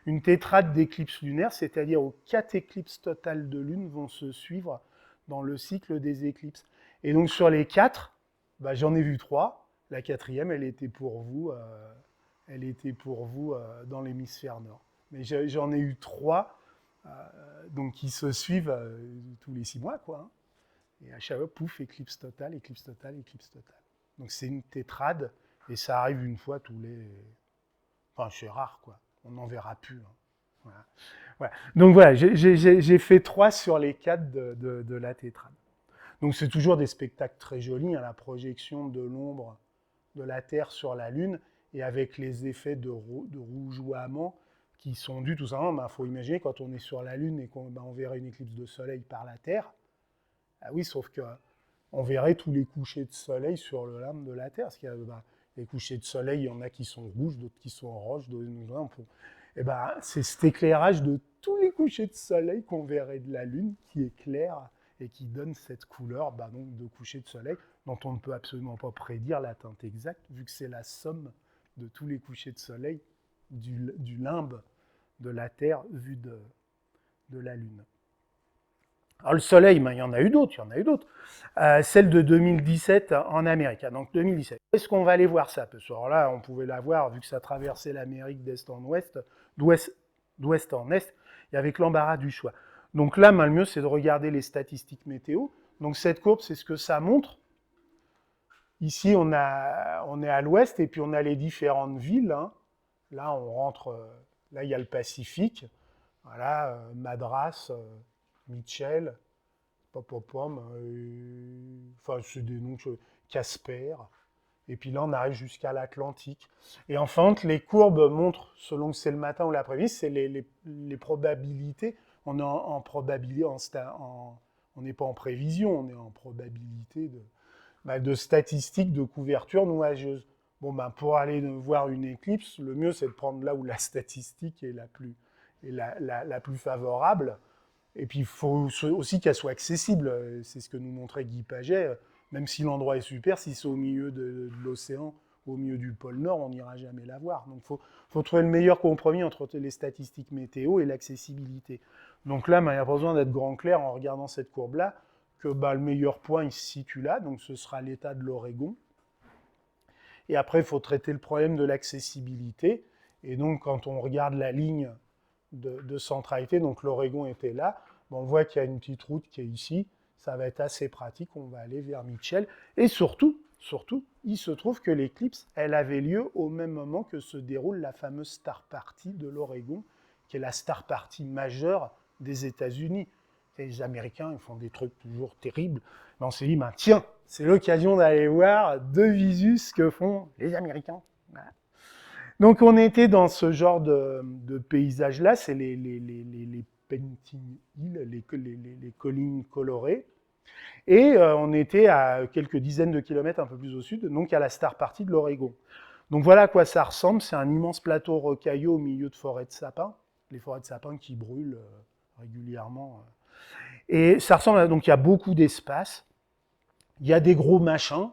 Une tétrade d'éclipses lunaires, c'est-à-dire où 4 éclipses totales de lune vont se suivre dans le cycle des éclipses. Et donc sur les 4, bah, j'en ai vu 3. La 4e, elle était pour vous dans l'hémisphère nord. Mais j'en ai eu 3 donc qui se suivent tous les 6 mois, quoi. Hein. Et à chaque fois, pouf, éclipse totale, éclipse totale, éclipse totale. Donc c'est une tétrade, et ça arrive une fois tous les... Enfin, c'est rare, quoi. On n'en verra plus. Hein. Voilà. Voilà. Donc voilà, j'ai fait 3 sur les 4 de la tétrade. Donc c'est toujours des spectacles très jolis, hein, la projection de l'ombre de la Terre sur la Lune, et avec les effets de rougeoiement qui sont dus tout simplement, il faut imaginer quand on est sur la Lune et qu'on verrait une éclipse de soleil par la Terre, ah oui, sauf qu'on verrait tous les couchers de soleil sur le lame de la Terre, parce qu'il y a les couchers de soleil, il y en a qui sont rouges, d'autres qui sont oranges, et c'est cet éclairage de tous les couchers de soleil qu'on verrait de la Lune qui éclaire et qui donne cette couleur donc de coucher de soleil dont on ne peut absolument pas prédire la teinte exacte, vu que c'est la somme de tous les couchers de soleil du limbe de la Terre vu de la Lune. Alors le Soleil, il y en a eu d'autres, celle de 2017 en Amérique. Donc 2017. Est-ce qu'on va aller voir ça? Parce que alors là, on pouvait la voir, vu que ça traversait l'Amérique d'est en ouest, d'ouest en est, et avec l'embarras du choix. Donc là, le mieux, c'est de regarder les statistiques météo. Donc cette courbe, c'est ce que ça montre. Ici, on est à l'ouest, et puis on a les différentes villes. Hein. Là, on rentre, là, il y a le Pacifique. Voilà, Madras, Mitchell, Popopom, enfin, c'est des noms, Casper. Et puis là, on arrive jusqu'à l'Atlantique. Et enfin, les courbes montrent, selon que c'est le matin ou l'après-midi, c'est les probabilités. On est en probabilité, on n'est pas en prévision, on est en probabilité de statistiques de couverture nuageuse. Bon, pour aller voir une éclipse, le mieux, c'est de prendre là où la statistique est la plus favorable. Et puis, il faut aussi qu'elle soit accessible. C'est ce que nous montrait Guy Paget. Même si l'endroit est super, si c'est au milieu de l'océan, au milieu du pôle Nord, on n'ira jamais la voir. Donc, il faut trouver le meilleur compromis entre les statistiques météo et l'accessibilité. Donc là, il n'y a pas besoin d'être grand clair en regardant cette courbe-là, que le meilleur point, il se situe là. Donc, ce sera l'État de l'Oregon. Et après, il faut traiter le problème de l'accessibilité. Et donc, quand on regarde la ligne de centralité, donc l'Oregon était là, on voit qu'il y a une petite route qui est ici, ça va être assez pratique, on va aller vers Mitchell, et surtout, il se trouve que l'éclipse, elle avait lieu au même moment que se déroule la fameuse Star Party de l'Oregon, qui est la Star Party majeure des États-Unis. Les Américains, ils font des trucs toujours terribles, mais on s'est dit, tiens, c'est l'occasion d'aller voir de visu ce que font les Américains. Voilà. Donc on était dans ce genre de paysage-là, c'est les Painting Hills, les collines colorées, et on était à quelques dizaines de kilomètres un peu plus au sud, donc à la Star Party de l'Oregon. Donc voilà à quoi ça ressemble, c'est un immense plateau rocailleux au milieu de forêts de sapins, les forêts de sapins qui brûlent régulièrement. Et ça ressemble donc il y a beaucoup d'espace, il y a des gros machins.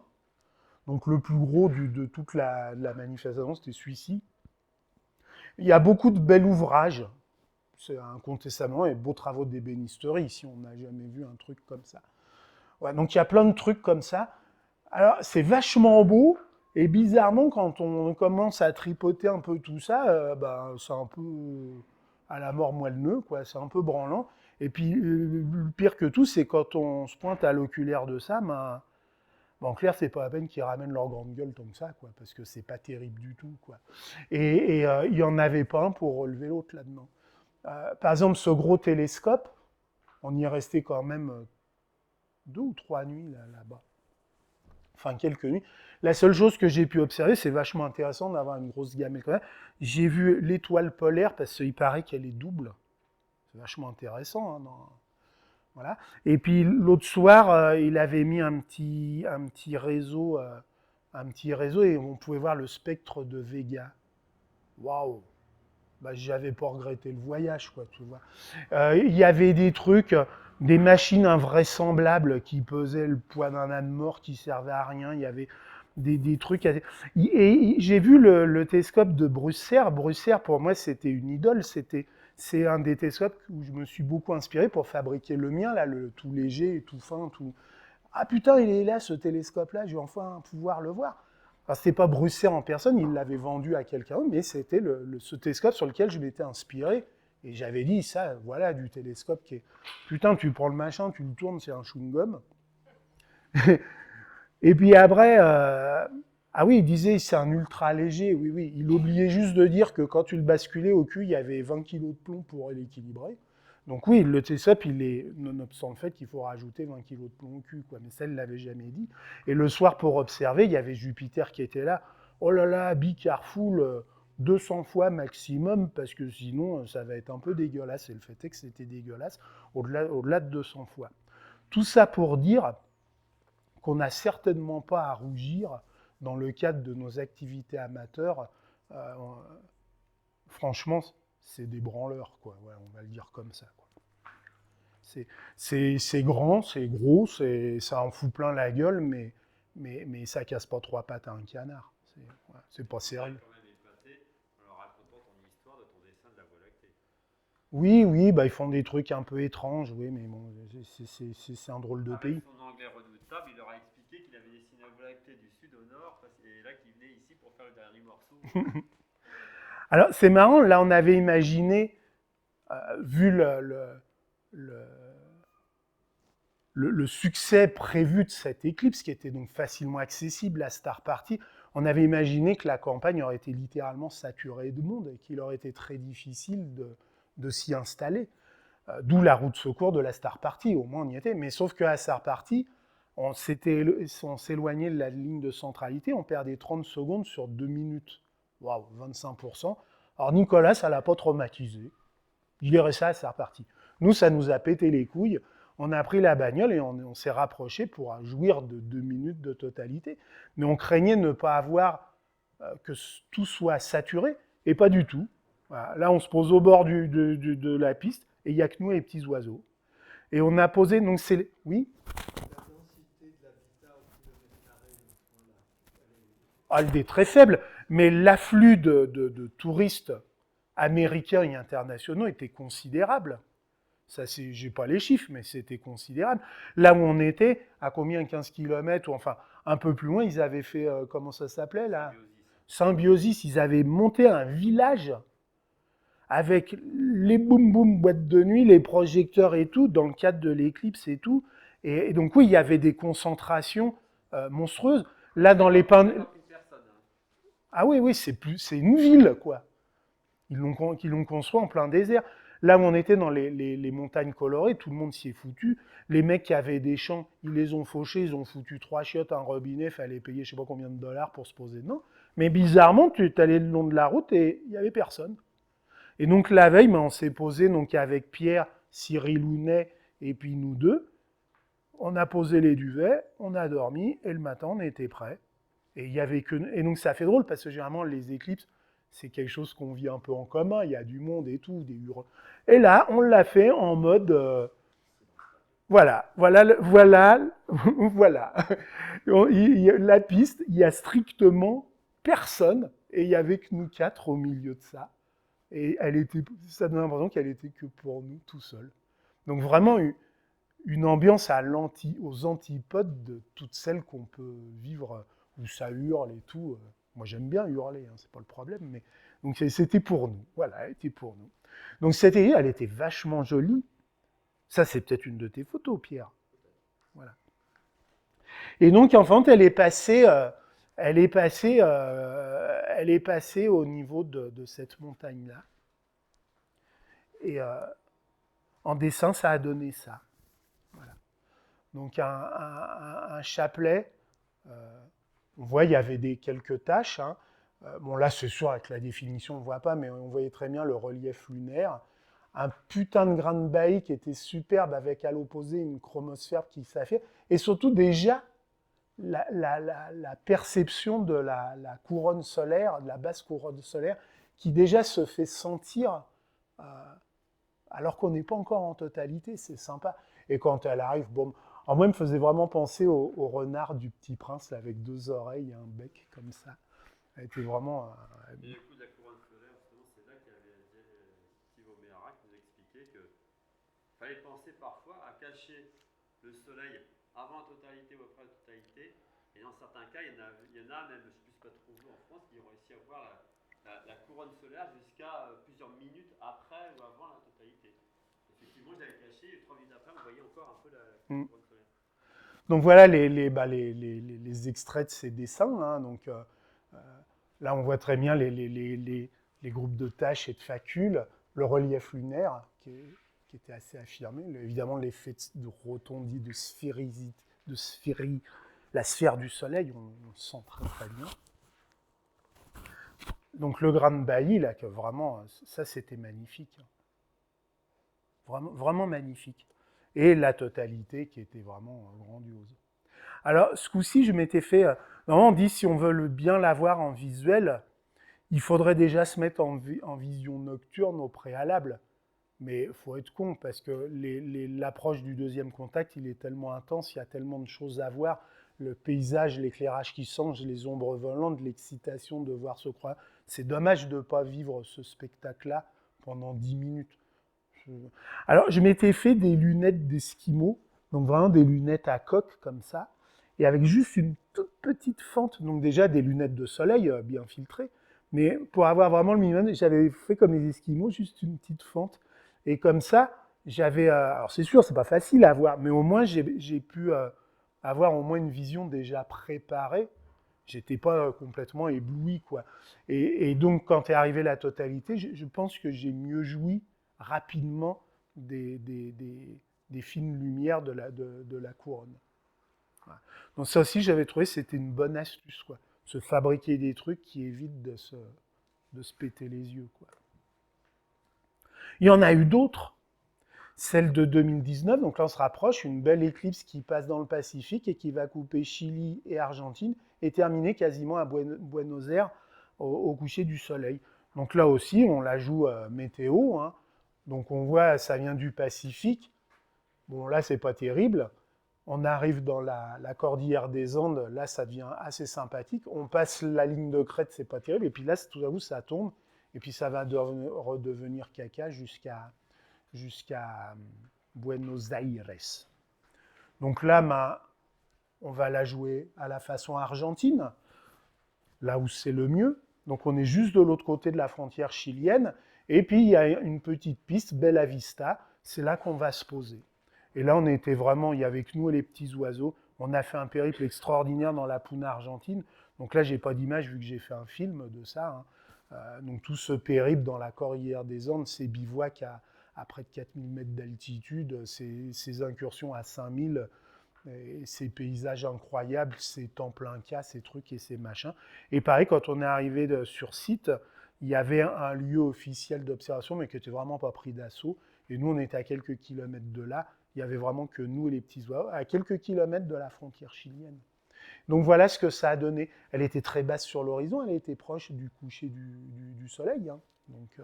Donc le plus gros de toute la manifestation, c'était celui-ci. Il y a beaucoup de bel ouvrage. C'est incontestablement et beaux travaux d'ébénisterie. Ici, on n'a jamais vu un truc comme ça. Ouais, donc il y a plein de trucs comme ça. Alors, c'est vachement beau. Et bizarrement, quand on commence à tripoter un peu tout ça, c'est un peu à la mort moelleux, quoi. C'est un peu branlant. Et puis, le pire que tout, c'est quand on se pointe à l'oculaire de ça, en clair, c'est pas la peine qu'ils ramènent leur grande gueule tant que ça, quoi, parce que c'est pas terrible du tout, quoi. Et il y en avait pas un pour relever l'autre là-dedans. Par exemple, ce gros télescope, on y est resté quand même 2 ou 3 nuits là-bas. Enfin, quelques nuits. La seule chose que j'ai pu observer, c'est vachement intéressant d'avoir une grosse gamelle comme ça. J'ai vu l'étoile polaire parce qu'il paraît qu'elle est double. C'est vachement intéressant. Hein, voilà. Et puis l'autre soir, il avait mis un petit réseau et on pouvait voir le spectre de Vega. Waouh! Bah, j'avais pas regretté le voyage, quoi, tu vois. Il y avait des trucs, des machines invraisemblables qui pesaient le poids d'un âne mort, qui servaient à rien. Il y avait des trucs. Et j'ai vu le télescope de Bruxelles. Bruxelles, pour moi, c'était une idole. C'est un des télescopes où je me suis beaucoup inspiré pour fabriquer le mien, là, le tout léger, tout fin, tout. Ah putain, il est là, ce télescope-là, je vais enfin pouvoir le voir. Enfin, c'était pas Bruxelles en personne, il l'avait vendu à quelqu'un, mais c'était ce télescope sur lequel je m'étais inspiré. Et j'avais dit, ça, voilà, du télescope qui est... Putain, tu prends le machin, tu le tournes, c'est un chewing-gum. Et puis après, ah oui, il disait, c'est un ultra léger, oui, oui. Il oubliait juste de dire que quand tu le basculais au cul, il y avait 20 kg de plomb pour l'équilibrer. Donc oui, le télescope, il est, nonobstant le fait qu'il faut rajouter 20 kg de plomb au cul, quoi. Mais ça, il ne l'avait jamais dit. Et le soir, pour observer, il y avait Jupiter qui était là. Oh là là, be careful, 200 fois maximum, parce que sinon, ça va être un peu dégueulasse. Et le fait est que c'était dégueulasse, au-delà de 200 fois. Tout ça pour dire qu'on n'a certainement pas à rougir dans le cadre de nos activités amateurs. Franchement, c'est des branleurs, quoi. Ouais, on va le dire comme ça, quoi. C'est grand, c'est gros, ça en fout plein la gueule, mais ça casse pas 3 pattes à un canard. C'est pas sérieux. Oui, oui, bah, ils font des trucs un peu étranges, oui, mais bon, c'est un drôle de pays. Son anglais redoutable, il leur a expliqué qu'il avait dessiné la Voie lactée du sud au nord, et là qu'il venait ici pour faire le dernier morceau. Alors, c'est marrant, là, on avait imaginé, vu le succès prévu de cette éclipse, qui était donc facilement accessible à Star Party, on avait imaginé que la campagne aurait été littéralement saturée de monde et qu'il aurait été très difficile de s'y installer. D'où la roue de secours de la Star Party, au moins on y était. Mais sauf qu'à Star Party, on s'éloignait de la ligne de centralité, on perdait 30 secondes sur 2 minutes. Waouh, 25%. Alors Nicolas, ça ne l'a pas traumatisé. Il est resté à Star Party. Nous, ça nous a pété les couilles. On a pris la bagnole et on s'est rapproché pour jouir de 2 minutes de totalité. Mais on craignait ne pas avoir que tout soit saturé, et pas du tout. Voilà. Là, on se pose au bord de la piste, et il n'y a que nous et les petits oiseaux. Et on a posé, donc c'est... Oui ? La densité de l'habitat au kilomètre carré, voilà. Elle est très faible, mais l'afflux de touristes américains et internationaux était considérable. Ça, j'ai pas les chiffres, mais c'était considérable. Là où on était, à combien, 15 km, ou enfin un peu plus loin, ils avaient fait, comment ça s'appelait là ? Symbiosis. Ils avaient monté un village avec les boum-boum boîtes de nuit, les projecteurs et tout, dans le cadre de l'éclipse et tout. Et donc oui, il y avait des concentrations monstrueuses. Là, dans les Ah oui, oui, c'est une ville, quoi. Ils l'ont construit en plein désert. Là où on était dans les montagnes colorées, tout le monde s'y est foutu. Les mecs qui avaient des champs, ils les ont fauchés, ils ont foutu 3 chiottes, un robinet, il fallait payer je sais pas combien de dollars pour se poser dedans. Mais bizarrement, tu allais le long de la route et il n'y avait personne. Et donc la veille, on s'est posé donc, avec Pierre, Cyril Hounet et puis nous deux. On a posé les duvets, on a dormi et le matin, on était prêts. Et donc ça fait drôle parce que généralement, les éclipses, c'est quelque chose qu'on vit un peu en commun, il y a du monde et tout, des hurles. Et là, on l'a fait en mode... voilà. La piste, il n'y a strictement personne, et il n'y avait que nous 4 au milieu de ça. Et ça donne l'impression qu'elle était que pour nous, tout seul. Donc vraiment, une ambiance aux antipodes de toutes celles qu'on peut vivre, où ça hurle et tout. Moi, j'aime bien hurler, hein, c'est pas le problème, mais donc c'était pour nous. Voilà, elle était pour nous. Donc elle était vachement jolie. Ça, c'est peut-être une de tes photos, Pierre. Voilà. Et donc, en fait, elle est passée au niveau de cette montagne-là. en dessin, ça a donné ça. Voilà. Donc un chapelet, on voit il y avait quelques taches. Hein. Bon là c'est sûr avec la définition on ne voit pas, mais on voyait très bien le relief lunaire. Un putain de grain de bailli qui était superbe avec à l'opposé une chromosphère qui s'affirme. Et surtout déjà la perception de la couronne solaire, de la basse couronne solaire, qui déjà se fait sentir alors qu'on n'est pas encore en totalité, c'est sympa. Et quand elle arrive, bon, alors moi, elle me faisait vraiment penser au renard du Petit Prince, là, avec 2 oreilles et un bec comme ça. Elle était vraiment... Et du coup, de la couronne solaire, justement, c'est là qu'il y avait Steve O'Meara qui nous expliquait qu'il fallait penser parfois à cacher le soleil avant la totalité ou après la totalité. Et dans certains cas, il y en a même, je ne sais pas trop où en France, qui ont réussi à voir la couronne solaire jusqu'à plusieurs minutes après ou avant la totalité. Effectivement, je l'avais caché, et 3 minutes après, on voyait encore un peu la couronne solaire. Donc voilà les extraits de ces dessins. Hein. Donc, là, on voit très bien les groupes de taches et de facules, le relief lunaire qui était assez affirmé, évidemment l'effet de rotondie, de sphérisite, la sphère du soleil, on le sent très très bien. Donc le grain de bailli, là, que vraiment, ça c'était magnifique. Vraiment, vraiment magnifique. Et la totalité qui était vraiment grandiose. Alors, ce coup-ci, je m'étais fait... normalement, on dit, si on veut bien l'avoir en visuel, il faudrait déjà se mettre en vision nocturne au préalable. Mais il faut être con, parce que l'approche du deuxième contact, il est tellement intense, il y a tellement de choses à voir. Le paysage, l'éclairage qui change, les ombres volantes, l'excitation de voir se croire. C'est dommage de ne pas vivre ce spectacle-là pendant 10 minutes. Alors, je m'étais fait des lunettes d'esquimau, donc vraiment des lunettes à coque comme ça, et avec juste une toute petite fente, donc déjà des lunettes de soleil bien filtrées, mais pour avoir vraiment le minimum, j'avais fait comme les esquimaux, juste une petite fente, et comme ça, j'avais, alors c'est sûr, c'est pas facile à voir, mais au moins j'ai pu avoir au moins une vision déjà préparée. J'étais pas complètement ébloui, quoi. Et donc, quand est arrivée la totalité, je pense que j'ai mieux joui rapidement des fines lumières de la couronne. Voilà. Donc ça aussi, j'avais trouvé que c'était une bonne astuce, quoi. Se fabriquer des trucs qui évitent de se péter les yeux, quoi. Il y en a eu d'autres. Celle de 2019, donc là on se rapproche, une belle éclipse qui passe dans le Pacifique et qui va couper Chili et Argentine et terminer quasiment à Buenos Aires au coucher du soleil. Donc là aussi, on la joue météo, hein. Donc on voit, ça vient du Pacifique. Bon, là, c'est pas terrible. On arrive dans la cordillère des Andes, là, ça devient assez sympathique. On passe la ligne de crête, c'est pas terrible. Et puis là, tout à coup, ça tombe. Et puis ça va redevenir caca jusqu'à Buenos Aires. Donc là, on va la jouer à la façon argentine, là où c'est le mieux. Donc on est juste de l'autre côté de la frontière chilienne. Et puis il y a une petite piste, Bella Vista, c'est là qu'on va se poser. Et là on était vraiment, il y avait avec nous les petits oiseaux, on a fait un périple extraordinaire dans la Puna argentine. Donc là j'ai pas d'image vu que j'ai fait un film de ça. Hein. Donc tout ce périple dans la cordillère des Andes, ces bivouacs à près de 4000 mètres d'altitude, ces incursions à 5000, et ces paysages incroyables, ces temples incas, ces trucs et ces machins. Et pareil, quand on est arrivé sur site, il y avait un lieu officiel d'observation, mais qui n'était vraiment pas pris d'assaut. Et nous, on était à quelques kilomètres de là. Il n'y avait vraiment que nous et les petits oiseaux, à quelques kilomètres de la frontière chilienne. Donc voilà ce que ça a donné. Elle était très basse sur l'horizon, elle était proche du coucher du soleil. Hein. Donc,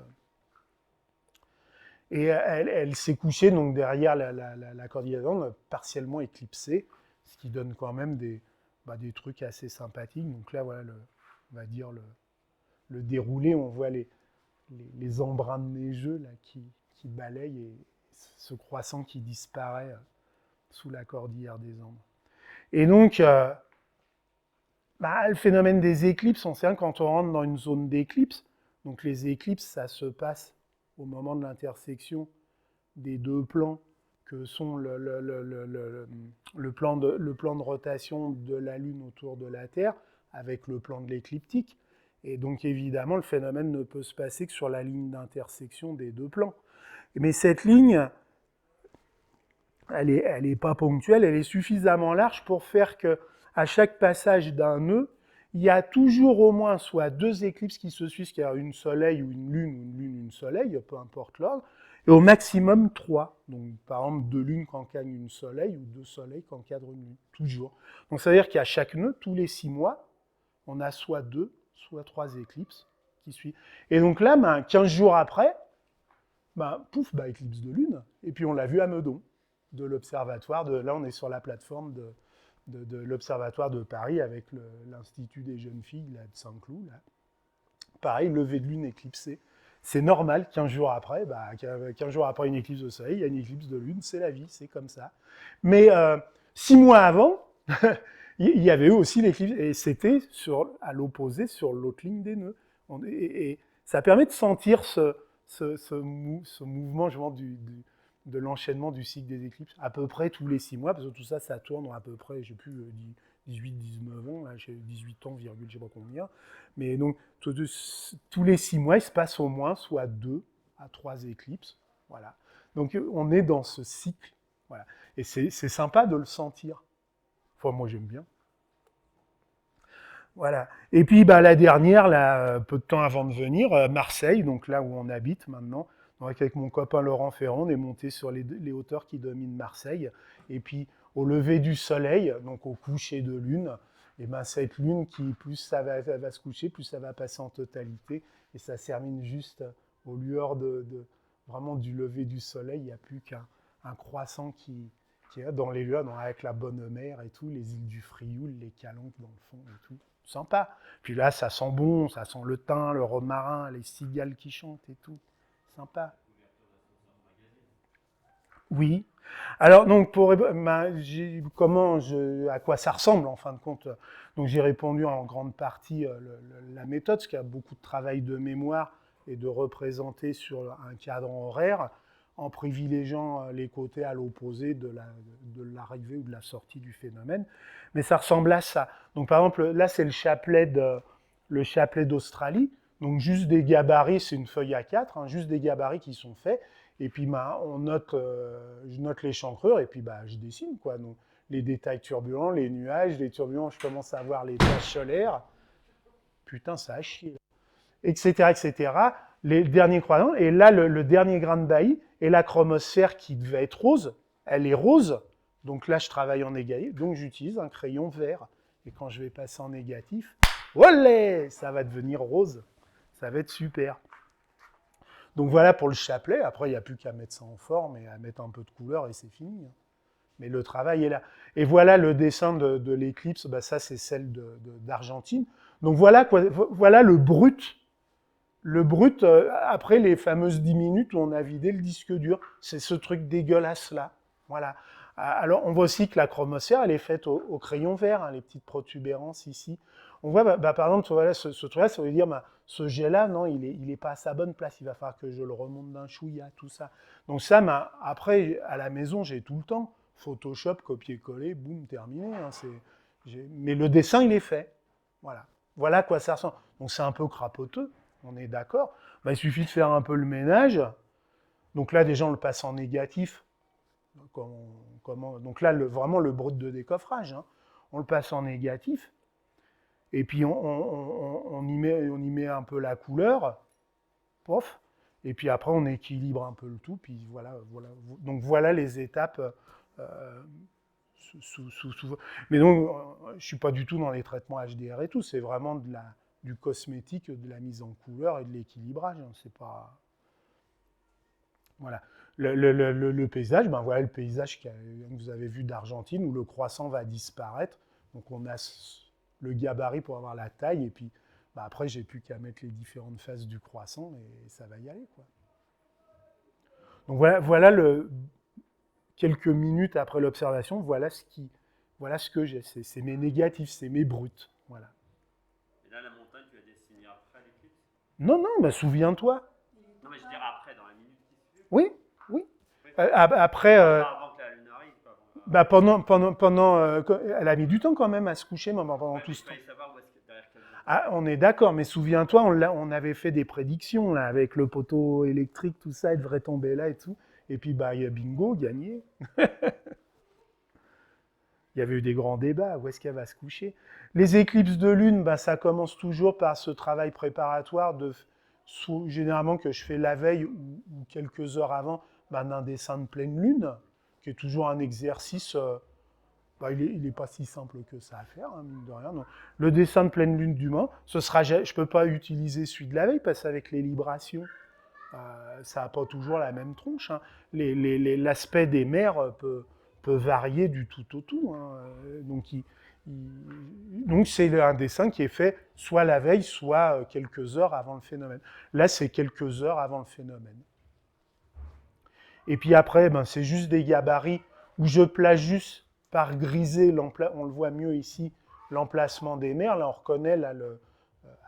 et elle s'est couchée donc, derrière la cordillère des Andes, partiellement éclipsée, ce qui donne quand même des trucs assez sympathiques. Donc là, voilà, on va dire le déroulé. On voit les embruns neigeux là, qui balayent et ce croissant qui disparaît sous la cordillère des Andes. Et donc, le phénomène des éclipses, on sait quand on rentre dans une zone d'éclipse, donc les éclipses, ça se passe au moment de l'intersection des deux plans que sont le plan de rotation de la Lune autour de la Terre avec le plan de l'écliptique. Et donc évidemment, le phénomène ne peut se passer que sur la ligne d'intersection des deux plans. Mais cette ligne, elle est pas ponctuelle, elle est suffisamment large pour faire que à chaque passage d'un nœud, il y a toujours au moins soit 2 éclipses qui se suivent, c'est-à-dire une soleil ou une lune, une soleil, peu importe l'ordre, et au maximum 3. Donc par exemple 2 lunes qu'encadrent une soleil ou 2 soleils qu'encadrent une lune, toujours. Donc ça veut dire qu'à chaque nœud, tous les 6 mois, on a soit 2, soit 3 éclipses qui suivent. Et donc là, 15 jours après, pouf, éclipse de lune, et puis on l'a vu à Meudon, de l'observatoire, là on est sur la plateforme de l'Observatoire de Paris avec l'Institut des jeunes filles là, de Saint-Cloud. Là. Pareil, lever de lune éclipsée. C'est normal, 15 jours après, 15 jours après une éclipse de soleil, il y a une éclipse de lune, c'est la vie, c'est comme ça. Mais 6 mois avant, il y avait eu aussi l'éclipse, et c'était à l'opposé, sur l'autre ligne des nœuds. Et ça permet de sentir ce mouvement justement, de l'enchaînement du cycle des éclipses, à peu près tous les 6 mois, parce que tout ça, ça tourne à peu près, je ne sais plus, 18, 19 ans, là, j'ai 18 ans, virgule, je ne sais pas combien. Mais donc, tous les 6 mois, il se passe au moins soit 2 à 3 éclipses. Voilà. Donc, on est dans ce cycle. Voilà. Et c'est sympa de le sentir. Enfin, moi, j'aime bien. Voilà. Et puis, la dernière, là, peu de temps avant de venir, Marseille, donc là où on habite maintenant. Donc, avec mon copain Laurent Ferrand, on est monté sur les hauteurs qui dominent Marseille. Et puis, au lever du soleil, donc au coucher de lune, et cette lune qui, plus ça va se coucher, plus ça va passer en totalité. Et ça se termine juste aux lueurs vraiment du lever du soleil. Il n'y a plus qu'un croissant qui est dans les lueurs, avec la bonne mer et tout, les îles du Frioul, les calanques dans le fond et tout. Sympa. Puis là, ça sent bon, ça sent le thym, le romarin, les cigales qui chantent et tout. Sympa. Oui. Alors, donc, à quoi ça ressemble, en fin de compte? Donc, j'ai répondu en grande partie la méthode, parce qu'il y a beaucoup de travail de mémoire et de représenter sur un cadran horaire, en privilégiant les côtés à l'opposé de l'arrivée ou de la sortie du phénomène. Mais ça ressemble à ça. Donc, par exemple, là, c'est le chapelet d'Australie. Donc, juste des gabarits, c'est une feuille A4, juste des gabarits qui sont faits. Et puis, je note l'échancrure et puis je dessine, quoi. Donc, les détails turbulents, les nuages, les turbulences, je commence à voir les taches solaires. Putain, ça a chié. Etc., etc. Les derniers croisants. Et là, le dernier grain de bailli et la chromosphère qui devait être rose, elle est rose. Donc là, je travaille en négatif. Donc, j'utilise un crayon vert. Et quand je vais passer en négatif, olé, ça va devenir rose. Ça va être super. Donc voilà pour le chapelet. Après, il n'y a plus qu'à mettre ça en forme et à mettre un peu de couleur et c'est fini. Mais le travail est là. Et voilà le dessin de l'éclipse. Ça, c'est celle d'Argentine. Donc voilà le brut. Le brut, après les fameuses 10 minutes où on a vidé le disque dur. C'est ce truc dégueulasse-là. Voilà. Alors, on voit aussi que la chromosphère, elle est faite au crayon vert, les petites protubérances ici. On voit, par exemple, voilà, ce truc-là, ça veut dire, ce jet-là, non, il est pas à sa bonne place, il va falloir que je le remonte d'un chouïa, tout ça. Donc ça, après, à la maison, j'ai tout le temps. Photoshop, copier-coller, boum, terminé. Mais le dessin, il est fait. Voilà. Voilà à quoi ça ressemble. Donc c'est un peu crapoteux, on est d'accord. Il suffit de faire un peu le ménage. Donc là, déjà, on le passe en négatif. Donc là, vraiment le brut de décoffrage. On le passe en négatif. Et puis on y met un peu la couleur, pof, et puis après on équilibre un peu le tout, puis voilà. Donc voilà les étapes. Mais donc je suis pas du tout dans les traitements HDR et tout, c'est vraiment du cosmétique, de la mise en couleur et de l'équilibrage. C'est pas. Voilà. Le paysage, voilà le paysage que vous avez vu d'Argentine où le croissant va disparaître. Donc on a le gabarit pour avoir la taille, et puis après, j'ai plus qu'à mettre les différentes faces du croissant, et ça va y aller, quoi. Donc voilà quelques minutes après l'observation, voilà ce que j'ai. C'est mes négatifs, c'est mes bruts. Voilà. Et là, la montagne, tu l'as dessinée après l'éclipse? Non, souviens-toi. Non, mais je dirais après, dans la minute qui suit. Oui. Après... Avant que la lune arrive, pendant elle a mis du temps quand même à se coucher, pendant tout ce temps. Ah, on est d'accord, mais souviens-toi, on avait fait des prédictions là, avec le poteau électrique, tout ça, il devrait tomber là et tout. Et puis, bah, bingo, gagné. Il y avait eu des grands débats, où est-ce qu'elle va se coucher? Les éclipses de lune, bah, ça commence toujours par ce travail préparatoire, généralement que je fais la veille ou quelques heures avant, bah, d'un dessin de pleine lune, qui est toujours un exercice... bah, il n'est pas si simple que ça à faire, hein, mine de rien. Donc, le dessin de pleine lune d'humain, je ne peux pas utiliser celui de la veille, parce qu'avec les librations, ça n'a pas toujours la même tronche. Hein. L'aspect des mers peut varier du tout au tout. Hein. Donc c'est un dessin qui est fait soit la veille, soit quelques heures avant le phénomène. Là, c'est quelques heures avant le phénomène. Et puis après, ben, c'est juste des gabarits où je place juste par grisé, on le voit mieux ici, l'emplacement des mers. Là, on reconnaît là, le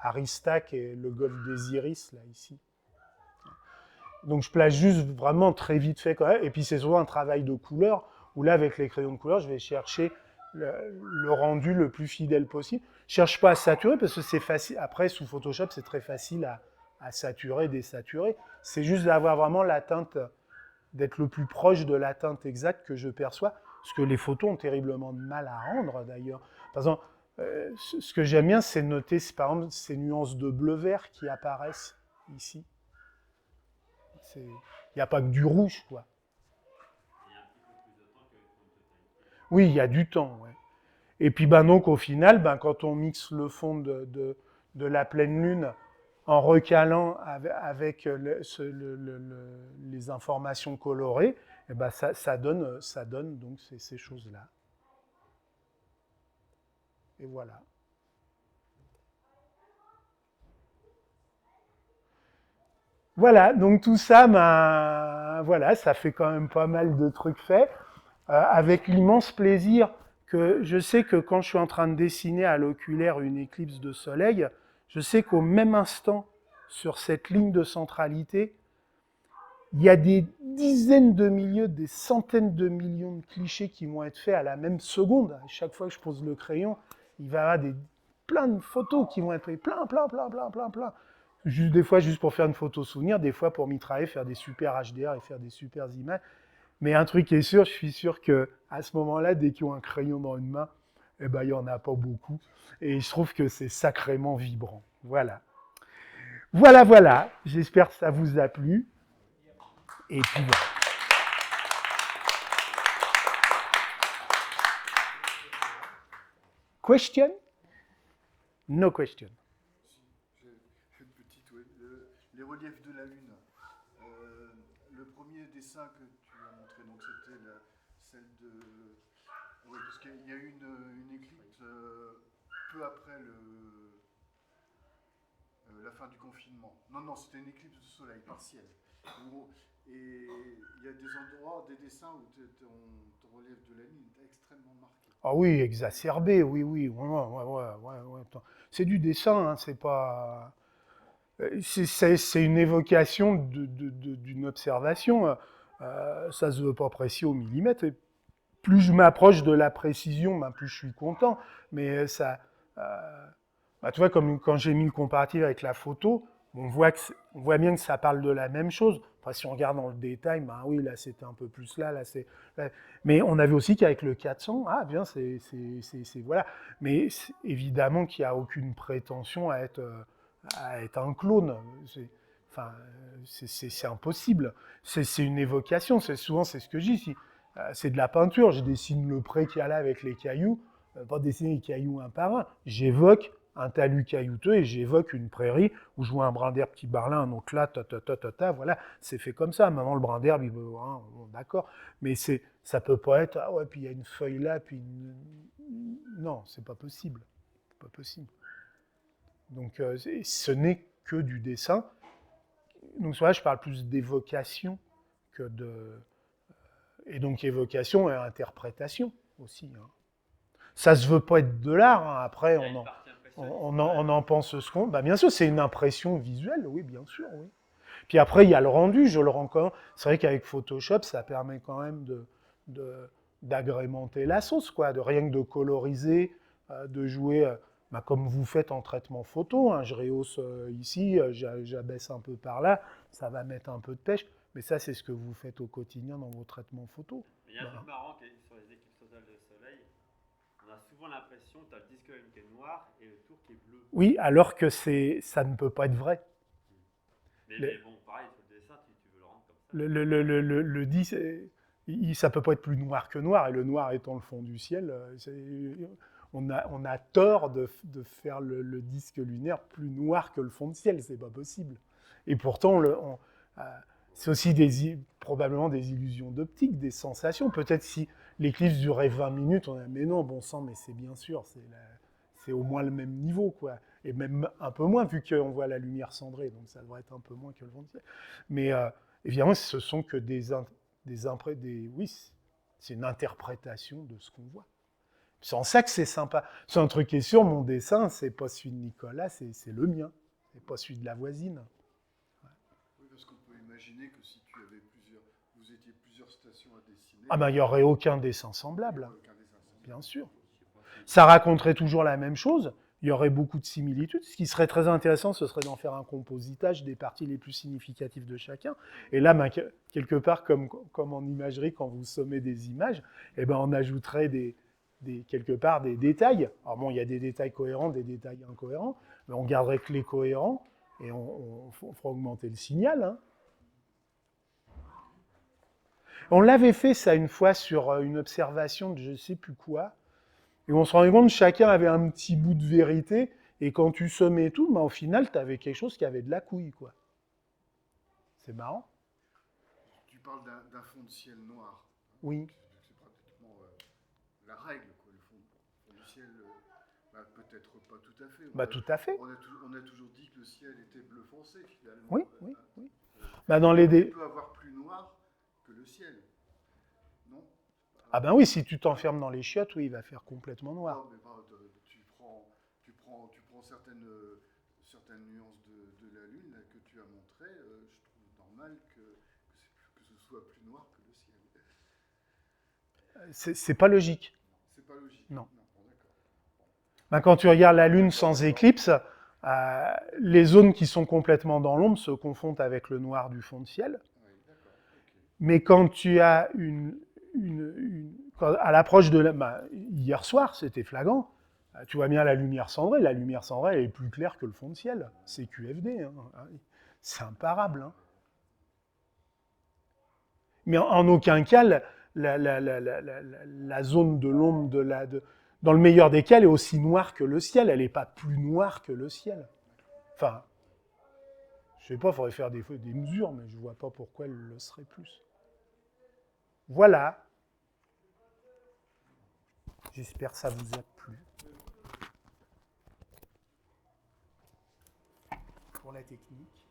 Aristaque et le golfe des Iris, là, ici. Donc, je place juste vraiment très vite fait quand même. Et puis, c'est souvent un travail de couleur, où là, avec les crayons de couleur, je vais chercher le rendu le plus fidèle possible. Je ne cherche pas à saturer, parce que c'est facile. Après, sous Photoshop, c'est très facile à saturer, désaturer. C'est juste d'avoir vraiment la teinte, d'être le plus proche de la teinte exacte que je perçois. Parce que les photos ont terriblement de mal à rendre, d'ailleurs. Par exemple, ce que j'aime bien, c'est noter, par exemple, ces nuances de bleu-vert qui apparaissent ici. Il n'y a pas que du rouge, quoi. Oui, il y a du temps, ouais. Et puis, ben, donc, au final, ben, quand on mixe le fond de la pleine lune en recalant avec les informations colorées, et ben ça donne donc ces choses-là. Et voilà. Voilà, donc tout ça, ben, voilà, ça fait quand même pas mal de trucs faits, avec l'immense plaisir que je sais que quand je suis en train de dessiner à l'oculaire une éclipse de soleil, je sais qu'au même instant, sur cette ligne de centralité, il y a des dizaines de milliers, des centaines de millions de clichés qui vont être faits à la même seconde. À chaque fois que je pose le crayon, il va y avoir plein de photos qui vont être faites, plein. Juste, des fois, juste pour faire une photo souvenir, des fois pour mitrailler, faire des super HDR et faire des super images. Mais un truc est sûr, je suis sûr qu'à ce moment-là, dès qu'ils ont un crayon dans une main, eh ben, il n'y en a pas beaucoup. Et je trouve que c'est sacrément vibrant. Voilà. Voilà. J'espère que ça vous a plu. Et puis voilà. Question? No question. J'ai une petite, oui. Les reliefs de la Lune. Le premier dessin que tu as montré, donc c'était celle de... Oui, parce qu'il y a eu une éclipse peu après la fin du confinement. Non, c'était une éclipse de soleil partielle. Et il y a des endroits, des dessins où ton relief de la Lune est extrêmement marqué. Ah oui, exacerbé, oui. Ouais. C'est du dessin, hein, c'est pas... C'est une évocation d'une observation. Ça se veut pas précis au millimètre. Et plus je m'approche de la précision, ben plus je suis content. Mais ça... bah, tu vois, comme quand j'ai mis le comparatif avec la photo, on voit bien que ça parle de la même chose. Enfin, si on regarde dans le détail, ben oui, là c'était un peu plus là c'est... Mais on avait aussi qu'avec le 400, ah bien, c'est voilà. Mais évidemment qu'il n'y a aucune prétention à être un clone. C'est impossible. C'est une évocation. Souvent, c'est ce que je dis. C'est de la peinture. Je dessine le pré qu'il y a là avec les cailloux. Pas dessiner les cailloux un par un. J'évoque un talus caillouteux et j'évoque une prairie où je vois un brin d'herbe qui barre là, un autre là, voilà, c'est fait comme ça. Maintenant, le brin d'herbe, hein, d'accord, mais ça peut pas être, ah ouais, puis il y a une feuille là, puis non, c'est pas possible. C'est pas possible. Donc, ce n'est que du dessin. Donc, sur là, je parle plus d'évocation que de... Et donc, évocation et interprétation aussi. Hein. Ça se veut pas être de l'art. Hein. Après, on en pense ce qu'on... Bah, bien sûr, c'est une impression visuelle, oui, bien sûr, oui. Puis après, il y a le rendu, je le rends quand même... C'est vrai qu'avec Photoshop, ça permet quand même d'agrémenter la sauce, quoi, de rien que de coloriser, de jouer bah, comme vous faites en traitement photo, hein, je rehausse ici, j'abaisse un peu par là, ça va mettre un peu de pêche, mais ça c'est ce que vous faites au quotidien dans vos traitements photo. Il y a un Voilà. truc marrant qui est sur les éclipses totales de soleil. On a souvent l'impression que tu as le disque lune qui est noir et le tour qui est bleu. Oui, alors que ça ne peut pas être vrai. Mais bon, pareil, sur le dessin, tu veux le rendre comme ça. Le disque, ça ne peut pas être plus noir que noir, et le noir étant le fond du ciel, on a tort de faire le disque lunaire plus noir que le fond de ciel, c'est pas possible. Et pourtant, c'est aussi probablement des illusions d'optique, des sensations. Peut-être si l'éclipse durait 20 minutes, on a mais non, bon sang, mais c'est bien sûr, c'est au moins le même niveau, quoi. Et même un peu moins, vu qu'on voit la lumière cendrée, donc ça devrait être un peu moins que le fond de ciel. Mais évidemment, ce sont que oui, c'est une interprétation de ce qu'on voit. C'est en ça que c'est sympa. C'est un truc qui est sûr, mon dessin, c'est pas celui de Nicolas, c'est le mien. C'est pas celui de la voisine. Oui, parce qu'on peut imaginer que si vous étiez plusieurs stations à dessiner. Ah ben, il n'y aurait aucun dessin semblable, hein, aucun dessin semblable. bien sûr. Ça raconterait toujours la même chose. Il y aurait beaucoup de similitudes. Ce qui serait très intéressant, ce serait d'en faire un compositage des parties les plus significatives de chacun. Et là, ben, quelque part, comme en imagerie, quand vous sommez des images, eh ben, on ajouterait quelque part des détails. Alors bon, il y a des détails cohérents, des détails incohérents, mais on garderait que les cohérents et on fera augmenter le signal. Hein. On l'avait fait ça une fois sur une observation de je ne sais plus quoi, et on se rendait compte que chacun avait un petit bout de vérité, et quand tu sommais tout, ben, au final, tu avais quelque chose qui avait de la couille, quoi. C'est marrant. Tu parles d'un fond de ciel noir. Oui. C'est pratiquement la règle, quoi. Le fond du ciel, peut-être pas tout à fait. Bah, tout à fait. On a toujours dit que le ciel était bleu foncé, finalement. Oui, oui, oui. Bah, dans les On peut avoir plus noir que le ciel. Non? Ah ben oui, si tu t'enfermes dans les chiottes, oui, il va faire complètement noir. Non, mais tu prends certaines nuances de la Lune là, que tu as montrées, je trouve normal que ce soit plus noir que le ciel. C'est pas logique. C'est pas logique. Non. Bon, d'accord. Ben, quand tu regardes la Lune sans éclipse, les zones qui sont complètement dans l'ombre se confondent avec le noir du fond de ciel. Oui, d'accord. Okay. Mais quand tu as à l'approche de hier soir, c'était flagrant. Tu vois bien la lumière cendrée. La lumière cendrée, elle est plus claire que le fond de ciel. C'est QFD. Hein. C'est imparable. Hein. Mais en aucun cas, la zone de l'ombre, dans le meilleur des cas, elle est aussi noire que le ciel. Elle n'est pas plus noire que le ciel. Enfin, je sais pas, il faudrait faire des mesures, mais je ne vois pas pourquoi elle le serait plus. Voilà. J'espère que ça vous a plu. Pour la technique.